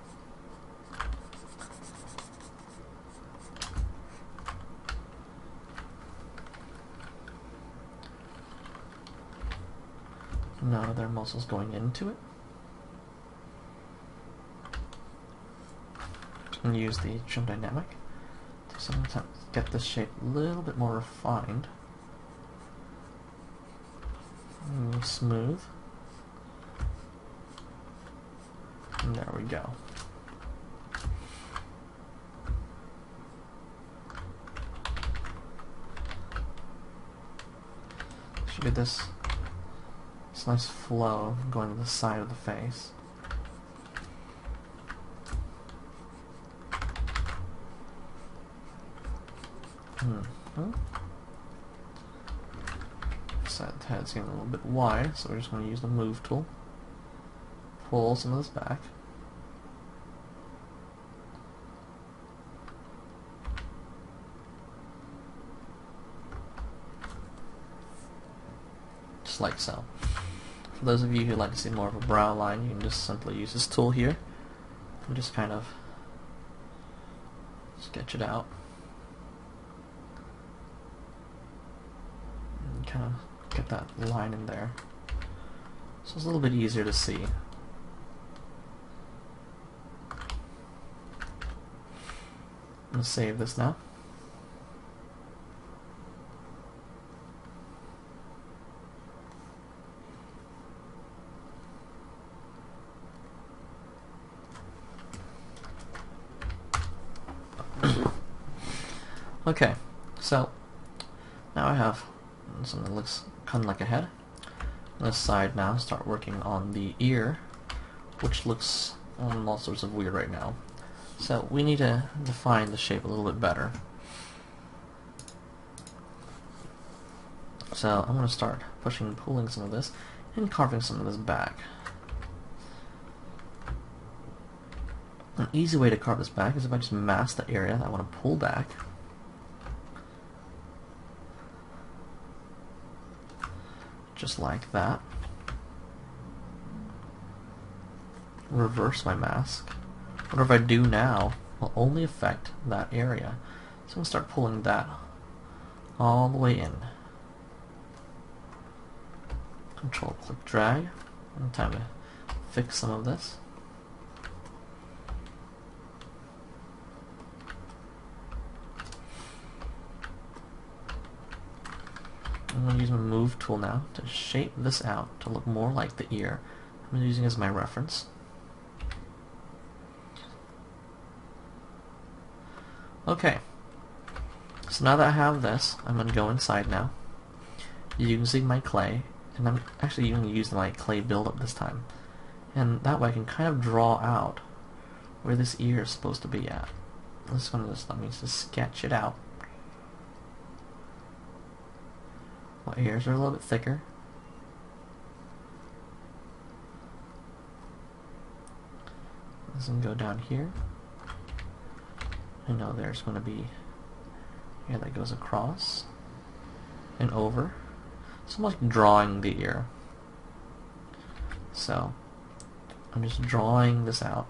Now there are muscles going into it. And use the trim dynamic to sometimes get this shape a little bit more refined. And smooth. And there we go. Should get this nice flow going to the side of the face. Side of the head's getting a little bit wide, so we're just going to use the move tool. Pull some of this back. Just like so. For those of you who like to see more of a brow line, you can just simply use this tool here and just kind of sketch it out. And kind of get that line in there. So it's a little bit easier to see. I'm going to save this now. Okay, so now I have something that looks kind of like a head. On this side now, start working on the ear, which looks all sorts of weird right now. So we need to define the shape a little bit better. So I'm going to start pushing and pulling some of this and carving some of this back. An easy way to carve this back is if I just mask the area that I want to pull back. Just like that. Reverse my mask. Whatever I do now will only affect that area. So I'm going to start pulling that all the way in. Control click drag. And time to fix some of this. I'm going to use my move tool now to shape this out to look more like the ear I'm using as my reference. Okay, so now that I have this, I'm going to go inside now using my clay, and I'm actually going to use my clay buildup this time. And that way I can kind of draw out where this ear is supposed to be at. This one just let me just sketch it out. My ears are a little bit thicker. This can go down here. I know there's going to be here that goes across and over. It's almost like drawing the ear. So I'm just drawing this out.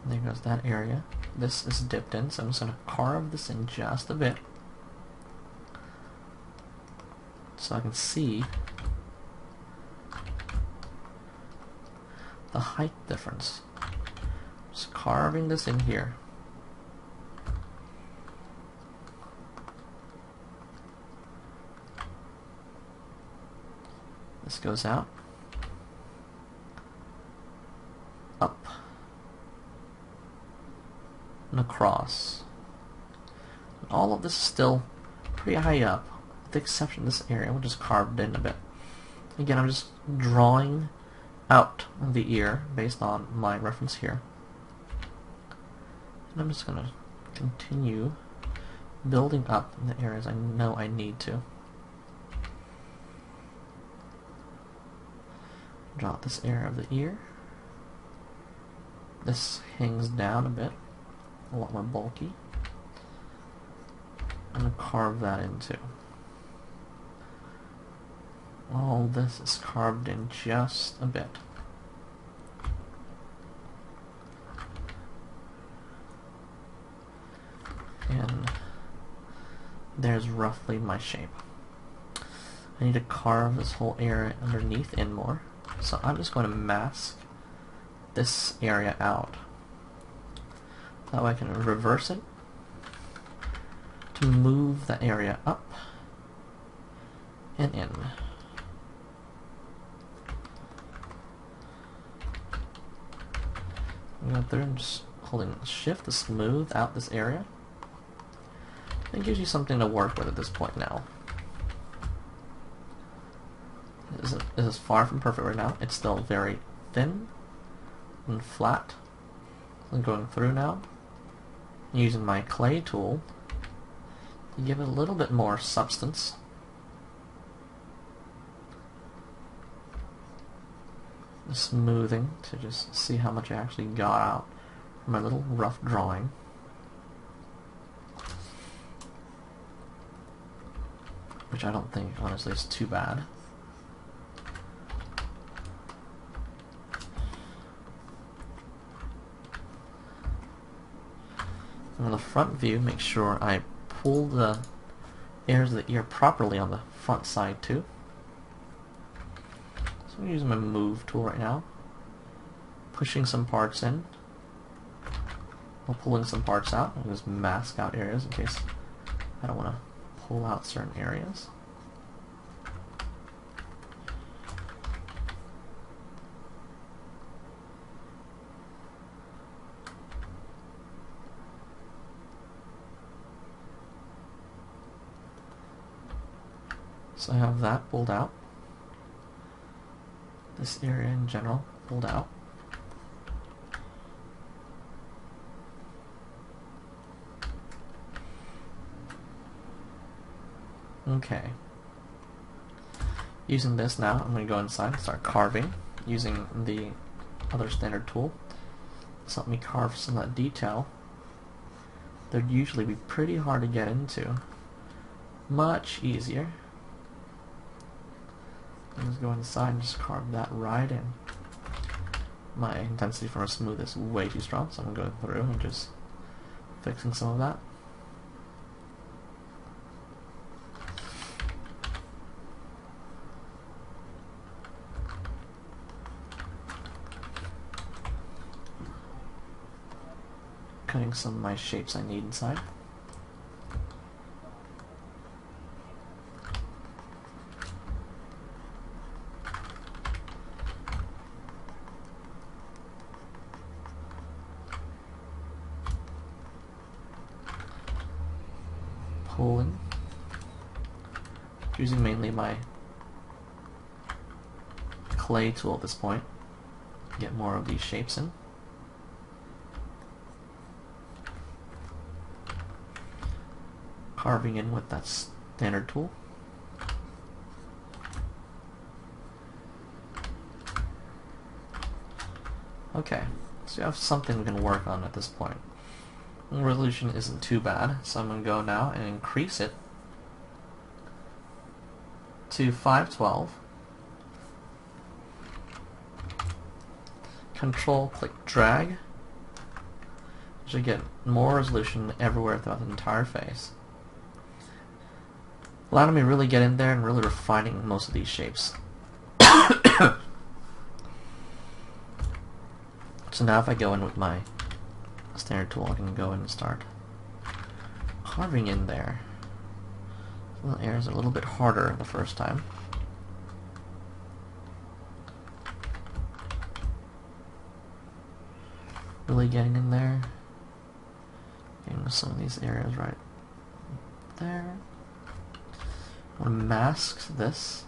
And there goes that area. This is dipped in, so I'm just going to carve this in just a bit so I can see the height difference. Just carving this in here. This goes out, up, and across. And all of this is still pretty high up, with the exception of this area, which is carved in a bit. Again, I'm just drawing out the ear based on my reference here. And I'm just going to continue building up in the areas I know I need to. Draw out this area of the ear. This hangs down a bit, a lot more bulky. I'm going to carve that in too. All this is carved in just a bit. And there's roughly my shape. I need to carve this whole area underneath in more. So I'm just going to mask this area out. That way I can reverse it to move that area up and in. I'm going through and just holding shift to smooth out this area. It gives you something to work with at this point now. It is far from perfect right now. It's still very thin and flat. I'm going through now, using my clay tool to give it a little bit more substance. Smoothing to just see how much I actually got out from my little rough drawing. Which I don't think, honestly, is too bad. On the front view, make sure I pull the ears of the ear properly on the front side too. So I'm using my move tool right now, pushing some parts in, while pulling some parts out. I'll just mask out areas in case I don't want to pull out certain areas. So I have that pulled out. This area in general pulled out. Okay. Using this now, I'm going to go inside and start carving using the other standard tool. This helped me carve some of that detail. They'd usually be pretty hard to get into. Much easier. I'm just go inside and just carve that right in. My intensity for a smooth is way too strong, so I'm going to go through and just fixing some of that. Cutting some of my shapes I need inside. pulling, using mainly my clay tool at this point, get more of these shapes in. Carving in with that standard tool. Okay, so you have something we can work on at this point. The resolution isn't too bad, so I'm going to go now and increase it to 512. Control click drag. You should get more resolution everywhere throughout the entire face. Allowing me to really get in there and really refining most of these shapes. So now if I go in with my standard tool, I can go in and start carving in there. Some of the areas are a little bit harder the first time. Really getting in there. Getting some of these areas right there. I want to mask this.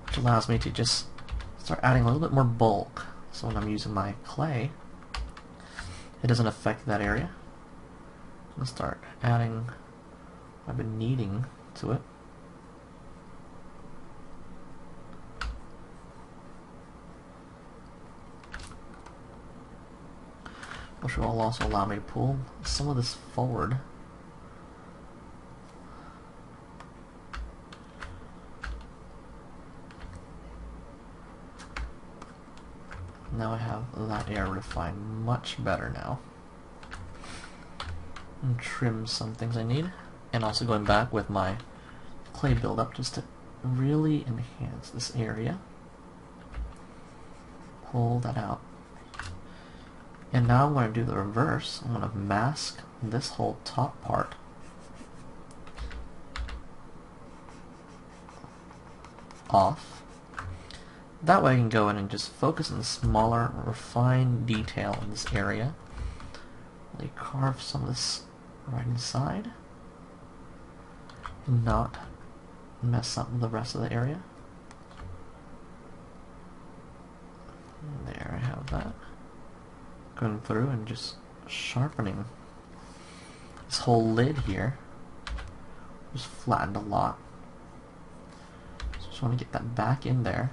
Which allows me to just start adding a little bit more bulk. So when I'm using my clay, it doesn't affect that area. I'm going to start adding what I've been kneading to it. Which will also allow me to pull some of this forward. Now I have that area refined much better now. And trim some things I need. And also going back with my clay buildup just to really enhance this area. Pull that out. And now I'm going to do the reverse. I'm going to mask this whole top part. Off. That way I can go in and just focus on the smaller, refined detail in this area. Really carve some of this right inside. And not mess up the rest of the area. And there I have that. Going through and just sharpening this whole lid here. Just flattened a lot. So just want to get that back in there.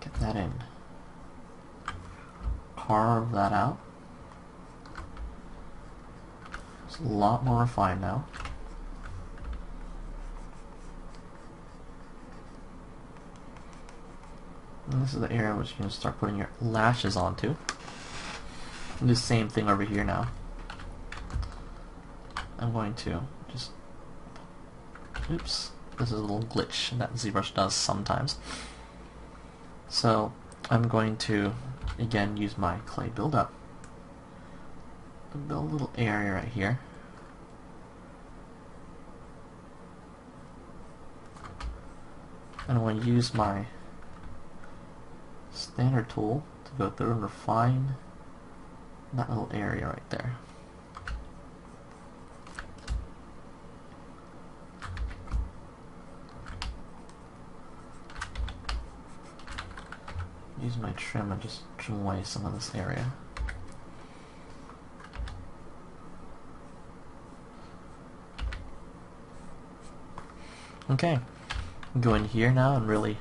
Get that in. Carve that out. It's a lot more refined now. And this is the area which you're going to start putting your lashes onto. And do the same thing over here now. I'm going to just... Oops. This is a little glitch that Zbrush does sometimes. So I'm going to, again, use my clay buildup. Build a little area right here. And I'm going to use my standard tool to go through and refine that little area right there. Use my trim and just trim away some of this area. Okay, go in here now and really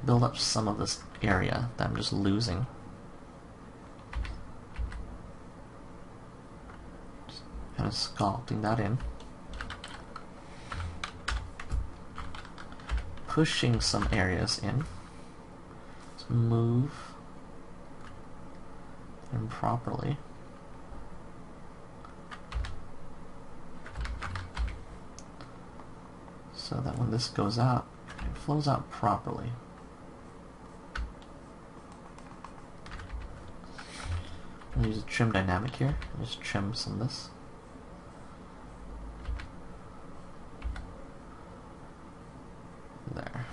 build up some of this area that I'm just losing. Just kind of sculpting that in. Pushing some areas in. Just move them properly. So that when this goes out, it flows out properly. I'll use a trim dynamic here. Just trim some of this. There.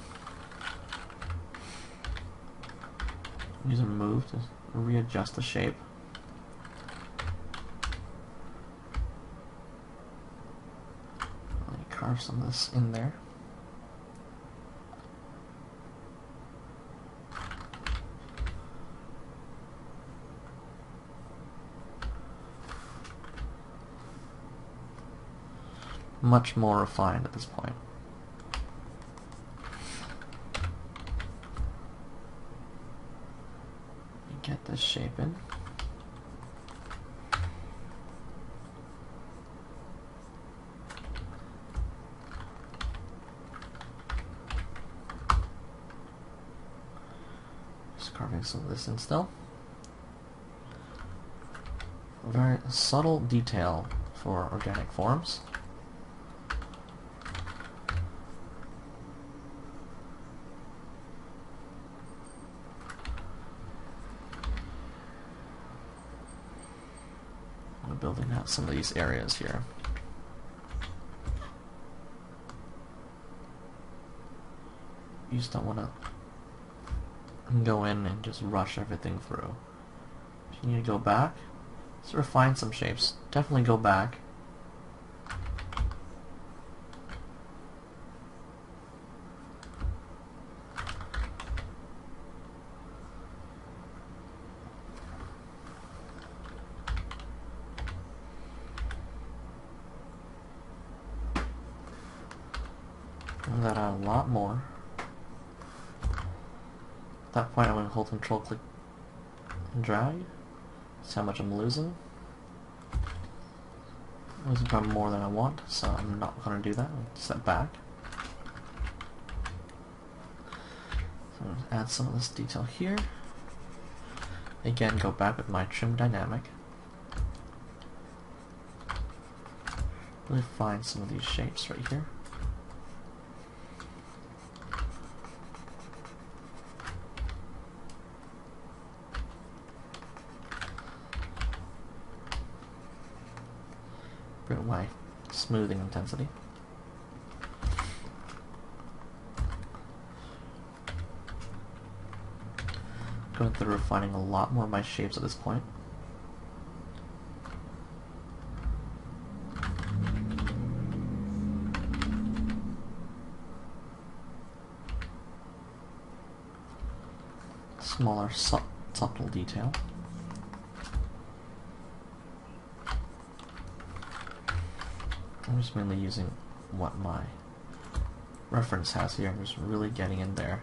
Use a move to readjust the shape. Let me carve some of this in there. Much more refined at this point. Get this shape in. Just carving some of this in still. A very subtle detail for organic forms. Building out some of these areas here. You just don't want to go in and just rush everything through. If you need to go back, just refine some shapes. Definitely go back. Bring that out a lot more. At that point, I'm going to hold Control, click, and drag. See how much I'm losing. I'm losing probably more than I want, so I'm not going to do that. I'll step back. So I'm going to add some of this detail here. Again, go back with my trim dynamic. Really find some of these shapes right here. Bring my smoothing intensity. Going through refining a lot more of my shapes at this point. Smaller, subtle detail. I'm just mainly using what my reference has here. I'm just really getting in there.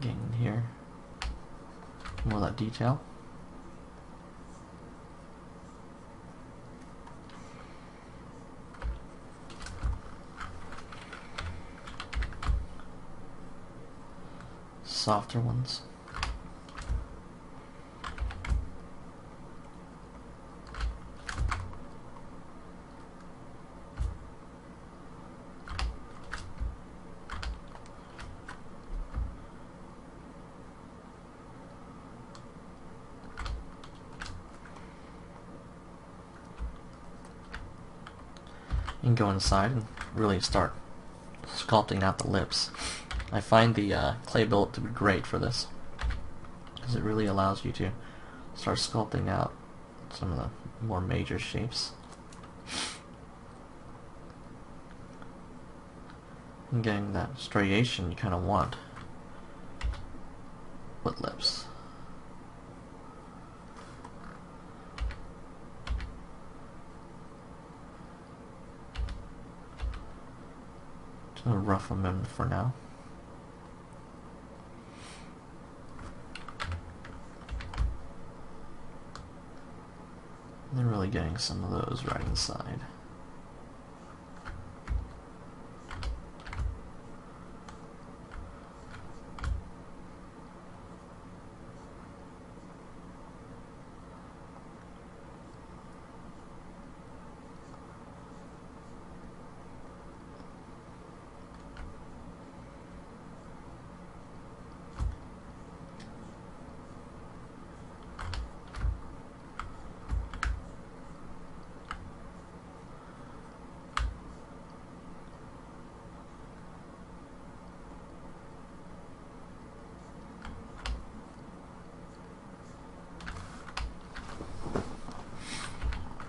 Getting in here, more of that detail. Softer ones. You can go inside and really start sculpting out the lips. I find the clay billet to be great for this, because it really allows you to start sculpting out some of the more major shapes. And getting that striation you kind of want with lips. Just gonna rough them in for now. getting some of those right inside.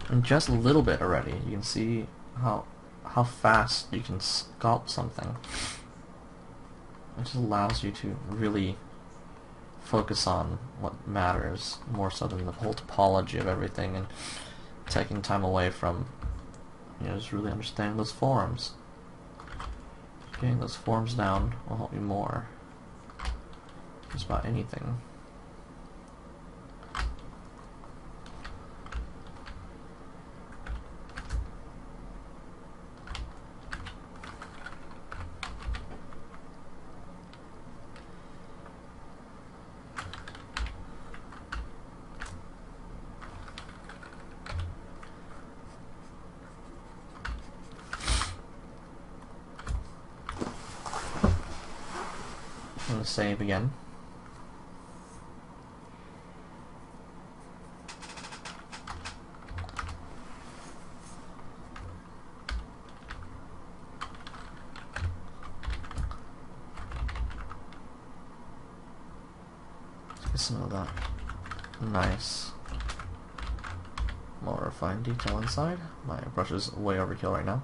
And just a little bit already, you can see how fast you can sculpt something. It just allows you to really focus on what matters more so than the whole topology of everything, and taking time away from, you know, just really understanding those forms. Getting those forms down will help you more. Just about anything. I'm going to save again. Let's get some of that nice, more refined detail inside. My brush is way overkill right now.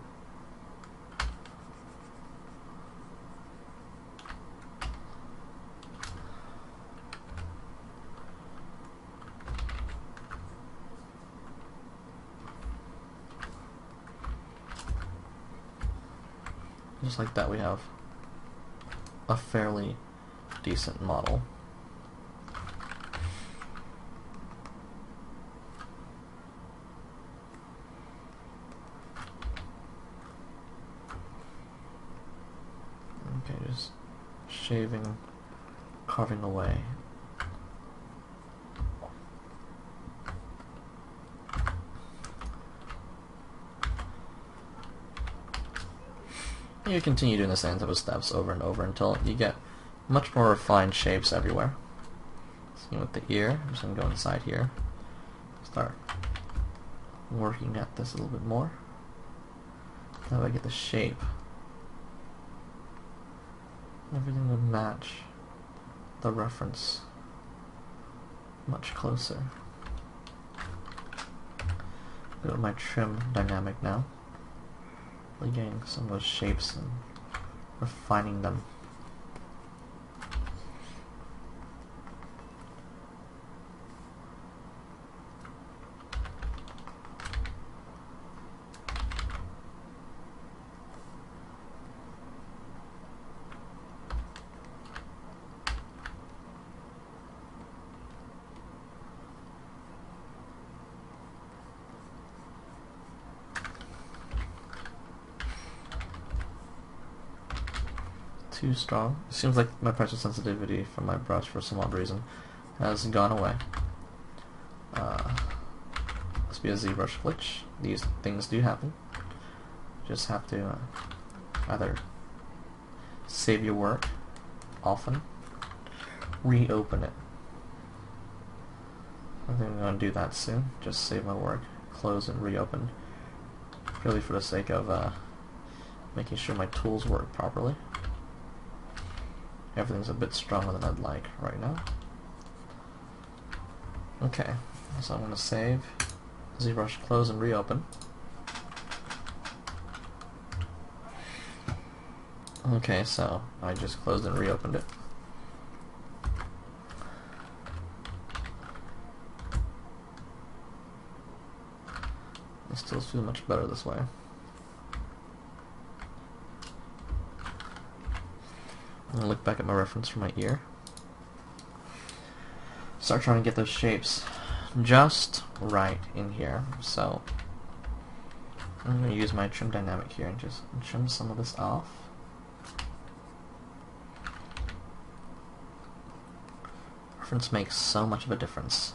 Just like that, we have a fairly decent model. Okay, just shaving, carving away. You continue doing the same type of steps over and over until you get much more refined shapes everywhere. So with the ear, I'm just going to go inside here, start working at this a little bit more. That way I get the shape. Everything would match the reference much closer. Go to my trim dynamic now. Getting some of those shapes and refining them. Too strong. It seems like my pressure sensitivity from my brush, for some odd reason, has gone away. Must be a Zbrush glitch. These things do happen. Just have to either save your work often, reopen it. I think I'm going to do that soon. Just save my work, close and reopen, purely for the sake of making sure my tools work properly. Everything's a bit stronger than I'd like right now. Okay, so I'm going to save, ZBrush, close and reopen. Okay, so I just closed and reopened it. It still feels much better this way. I'm going to look back at my reference for my ear. Start trying to get those shapes just right in here. So I'm going to use my trim dynamic here and just trim some of this off. Reference makes so much of a difference.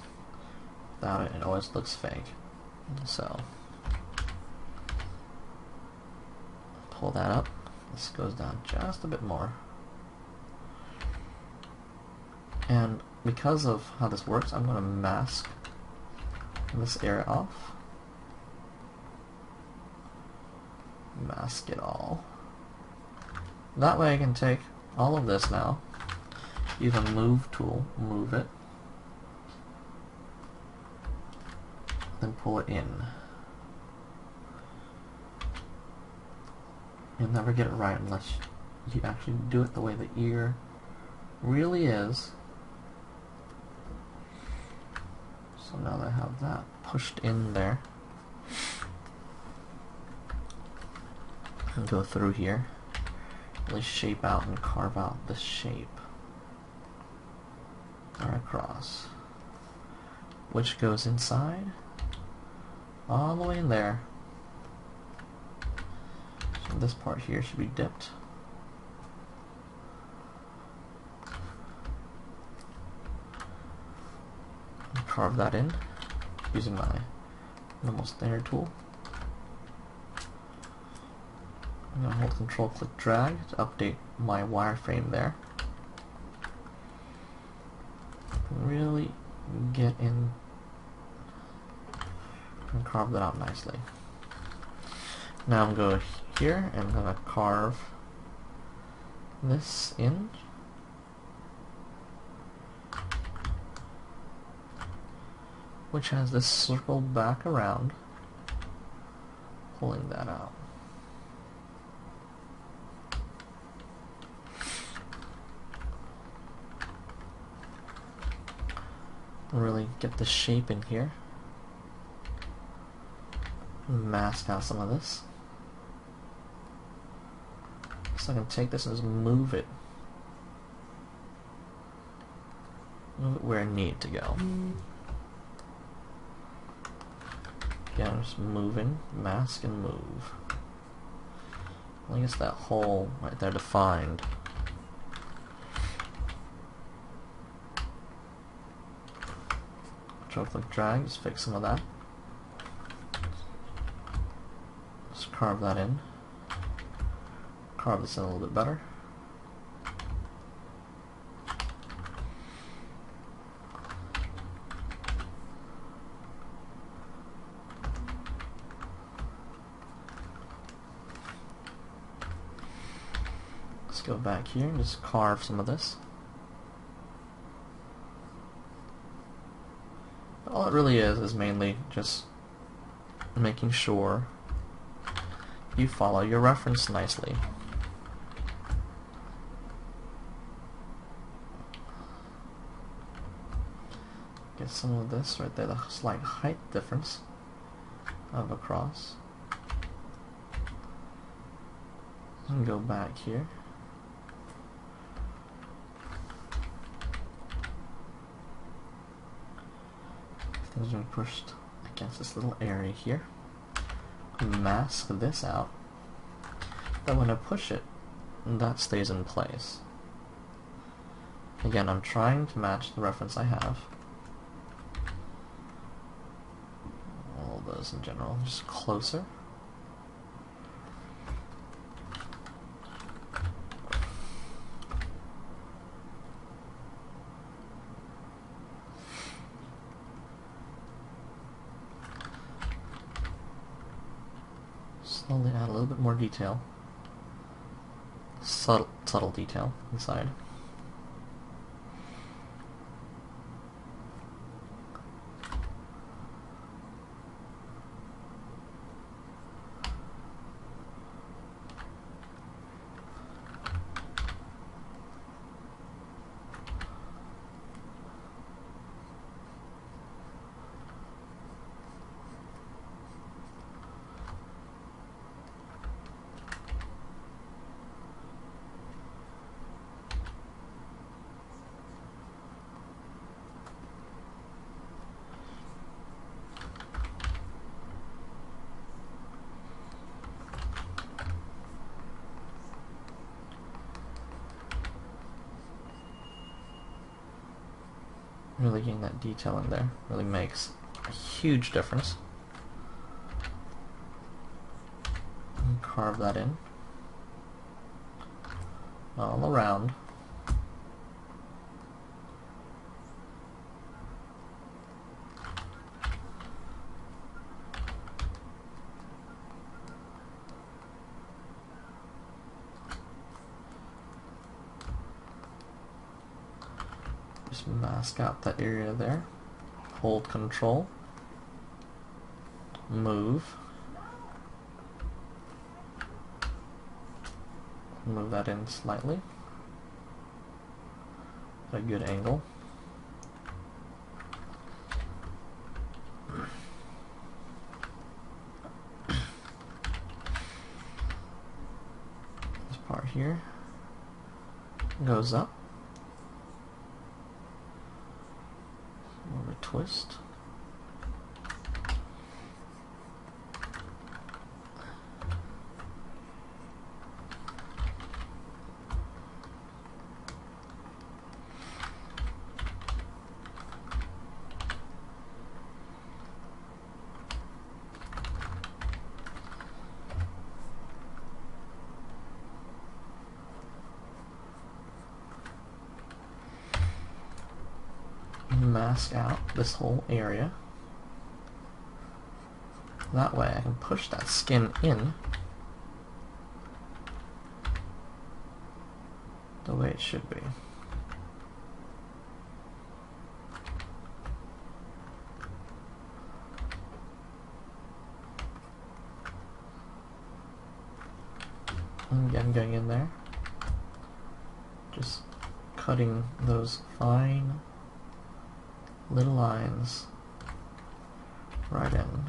Without it, it always looks fake. So pull that up. This goes down just a bit more. And because of how this works, I'm going to mask this area off. Mask it all. That way I can take all of this now, use a move tool, move it, then pull it in. You'll never get it right unless you actually do it the way the ear really is. So now that I have that pushed in there, and go through here, really shape out and carve out the shape right across, which goes inside, all the way in there. So this part here should be dipped. Carve that in using my normal standard tool. I'm going to hold Control click drag to update my wireframe there. Really get in and carve that out nicely. Now I'm going to go here and I'm going to carve this in. Which has this circle back around, pulling that out. Really get the shape in here. Mask out some of this. So I can take this and just move it. Move it where I need it to go. Again, just moving, mask and move. I guess that hole right there defined. Control click drag, just fix some of that. Just carve that in. Carve this in a little bit better. Let's go back here and just carve some of this. All it really is mainly just making sure you follow your reference nicely. Get some of this right there, the slight height difference of a cross. And go back here. Things are pushed against this little area here. Mask this out. Then when I push it, that stays in place. Again, I'm trying to match the reference I have. All those in general, just closer. Slowly add a little bit more detail. Subtle detail inside. really getting that detail in there really makes a huge difference. And carve that in all around. Just mask out that area there. Hold Control. Move. Move that in slightly. At a good angle. This part here goes up. More of a twist. Mask out this whole area. That way I can push that skin in the way it should be. And again, going in there, just cutting those fine little lines right in.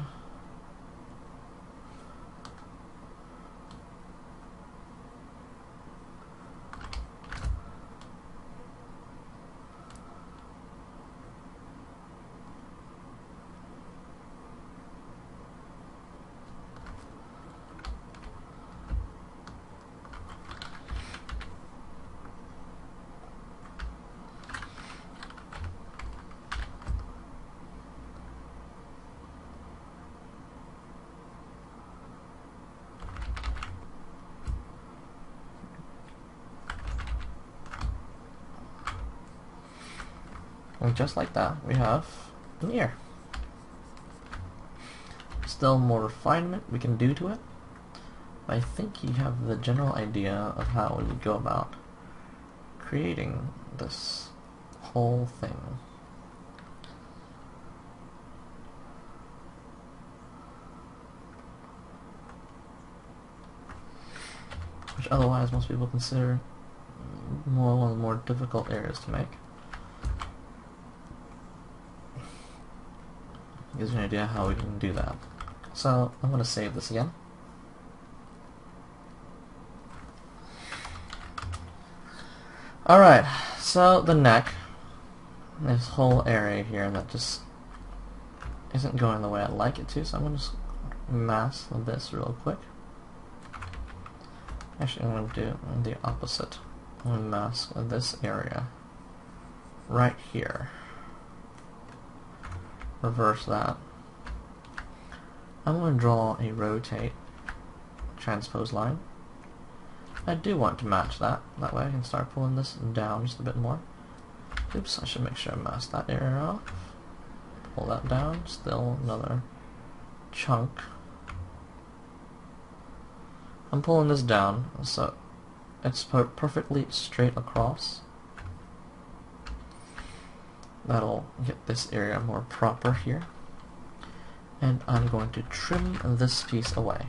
And just like that, we have an ear. Still more refinement we can do to it, but I think you have the general idea of how we would go about creating this whole thing. Which otherwise most people consider one of the more difficult areas to make. Gives you an idea how we can do that. So I'm going to save this again. Alright, so the neck, this whole area here that just isn't going the way I'd like it to, so I'm going to just mask this real quick. Actually, I'm going to do the opposite. I'm going to mask this area right here. Reverse that. I'm going to draw a rotate transpose line. I do want to match that. That way I can start pulling this down just a bit more. Oops, I should make sure I mask that area off. Pull that down. Still another chunk. I'm pulling this down so it's perfectly straight across. That'll get this area more proper here. And I'm going to trim this piece away.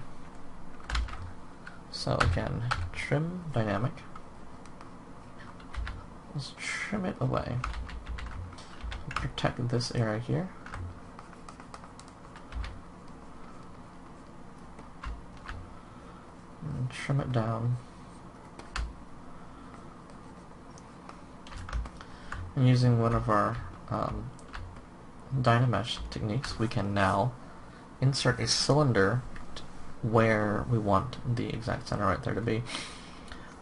So again, trim dynamic. Let's trim it away. Protect this area here. And trim it down. And using one of our Dynamesh techniques, we can now insert a cylinder where we want the exact center right there to be.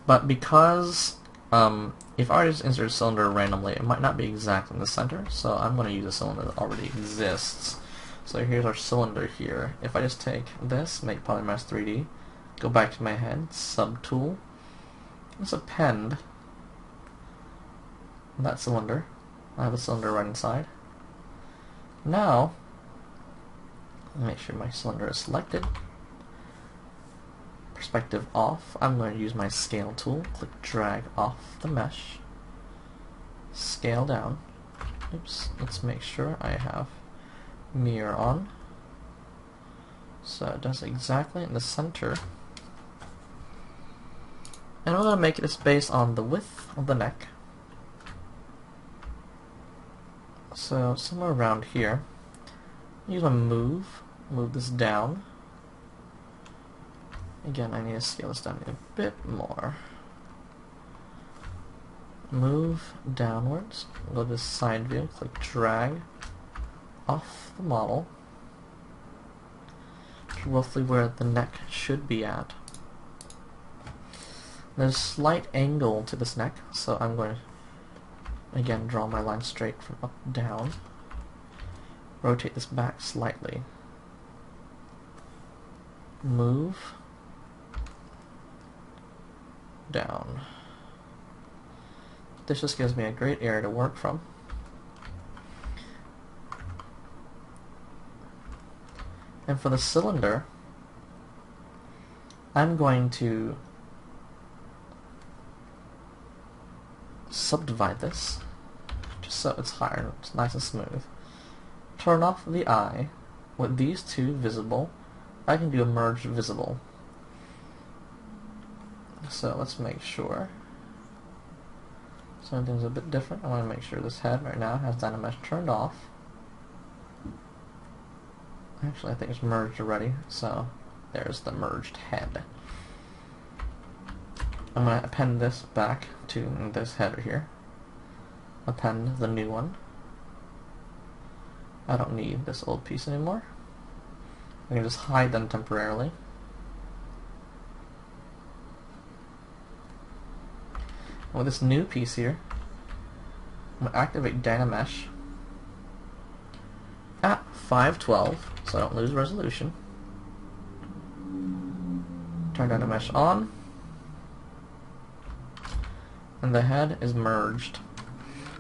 But because if I just insert a cylinder randomly, it might not be exactly in the center, so I'm going to use a cylinder that already exists. So here's our cylinder here. If I just take this, make Polymesh 3D, go back to my head, subtool, let's append that cylinder. I have a cylinder right inside. Now, make sure my cylinder is selected. Perspective off. I'm going to use my scale tool. Click drag off the mesh. Scale down. Oops. Let's make sure I have mirror on. So it does exactly in the center. And I'm going to make this based on the width of the neck. So somewhere around here. Use my move this down. Again, I need to scale this down a bit more. Move downwards, go to the side view, click drag off the model to roughly where the neck should be at. There's a slight angle to this neck, so I'm going to again draw my line straight from up down. Rotate this back slightly. Move down. This just gives me a great area to work from. And for the cylinder, I'm going to subdivide this just so it's higher, it's nice and smooth. Turn off the eye. With these two visible, I can do a merge visible. So let's make sure something's a bit different. I want to make sure this head right now has Dynamesh turned off. Actually, I think it's merged already, so there's the merged head. I'm going to append this back to this header here. Append the new one. I don't need this old piece anymore. I can just hide them temporarily. And with this new piece here, I'm going to activate Dynamesh at 512 so I don't lose resolution. Turn Dynamesh on, and the head is merged.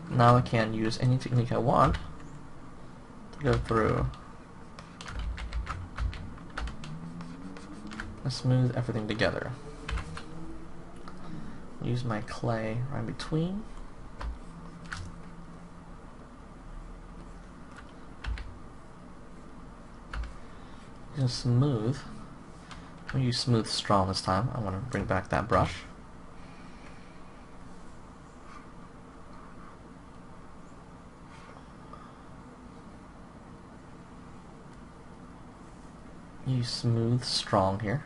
Now I can use any technique I want to go through and smooth everything together. Use my clay right in between. Just smooth. I'm going to use smooth strong this time. I want to bring back that brush. Use smooth strong here.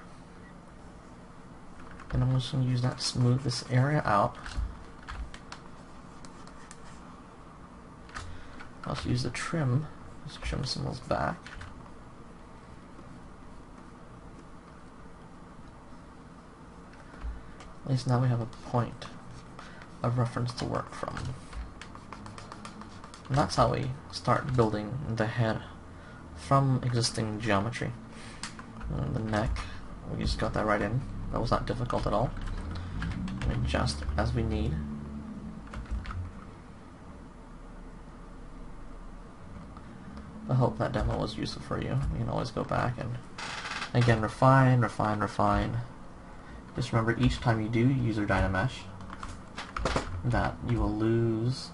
And I'm just going to use that to smooth this area out. I'll also use the trim. Just trim symbols back. At least now we have a point of reference to work from. And that's how we start building the head from existing geometry. And the neck, we just got that right in. That was not difficult at all. We adjust as we need. I hope that demo was useful for you. You can always go back and again refine, refine, refine. Just remember each time you do use your Dynamesh that you will lose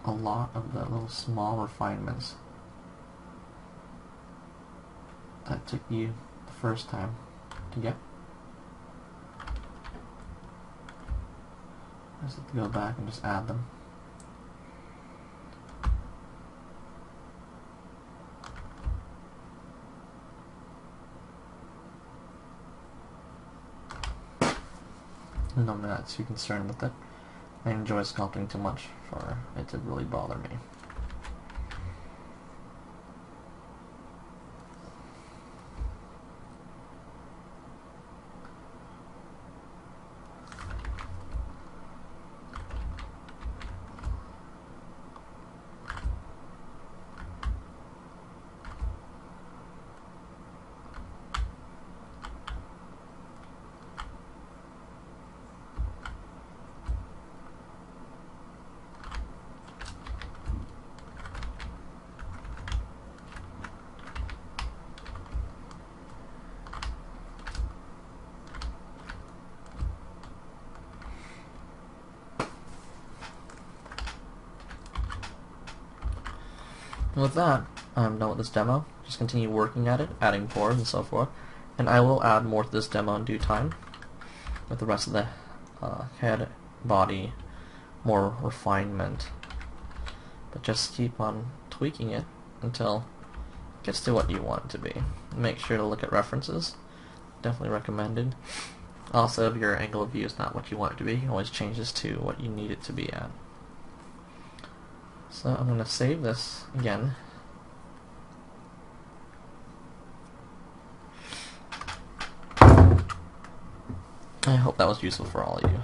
a lot of the little small refinements that took you the first time to get. I just have to go back and just add them. No, I'm not too concerned with it. I enjoy sculpting too much for it to really bother me. And with that, I'm done with this demo. Just continue working at it, adding pores and so forth. And I will add more to this demo in due time with the rest of the head, body, more refinement. But just keep on tweaking it until it gets to what you want it to be. Make sure to look at references. Definitely recommended. Also, if your angle of view is not what you want it to be, you can always change this to what you need it to be at. So I'm going to save this again. I hope that was useful for all of you.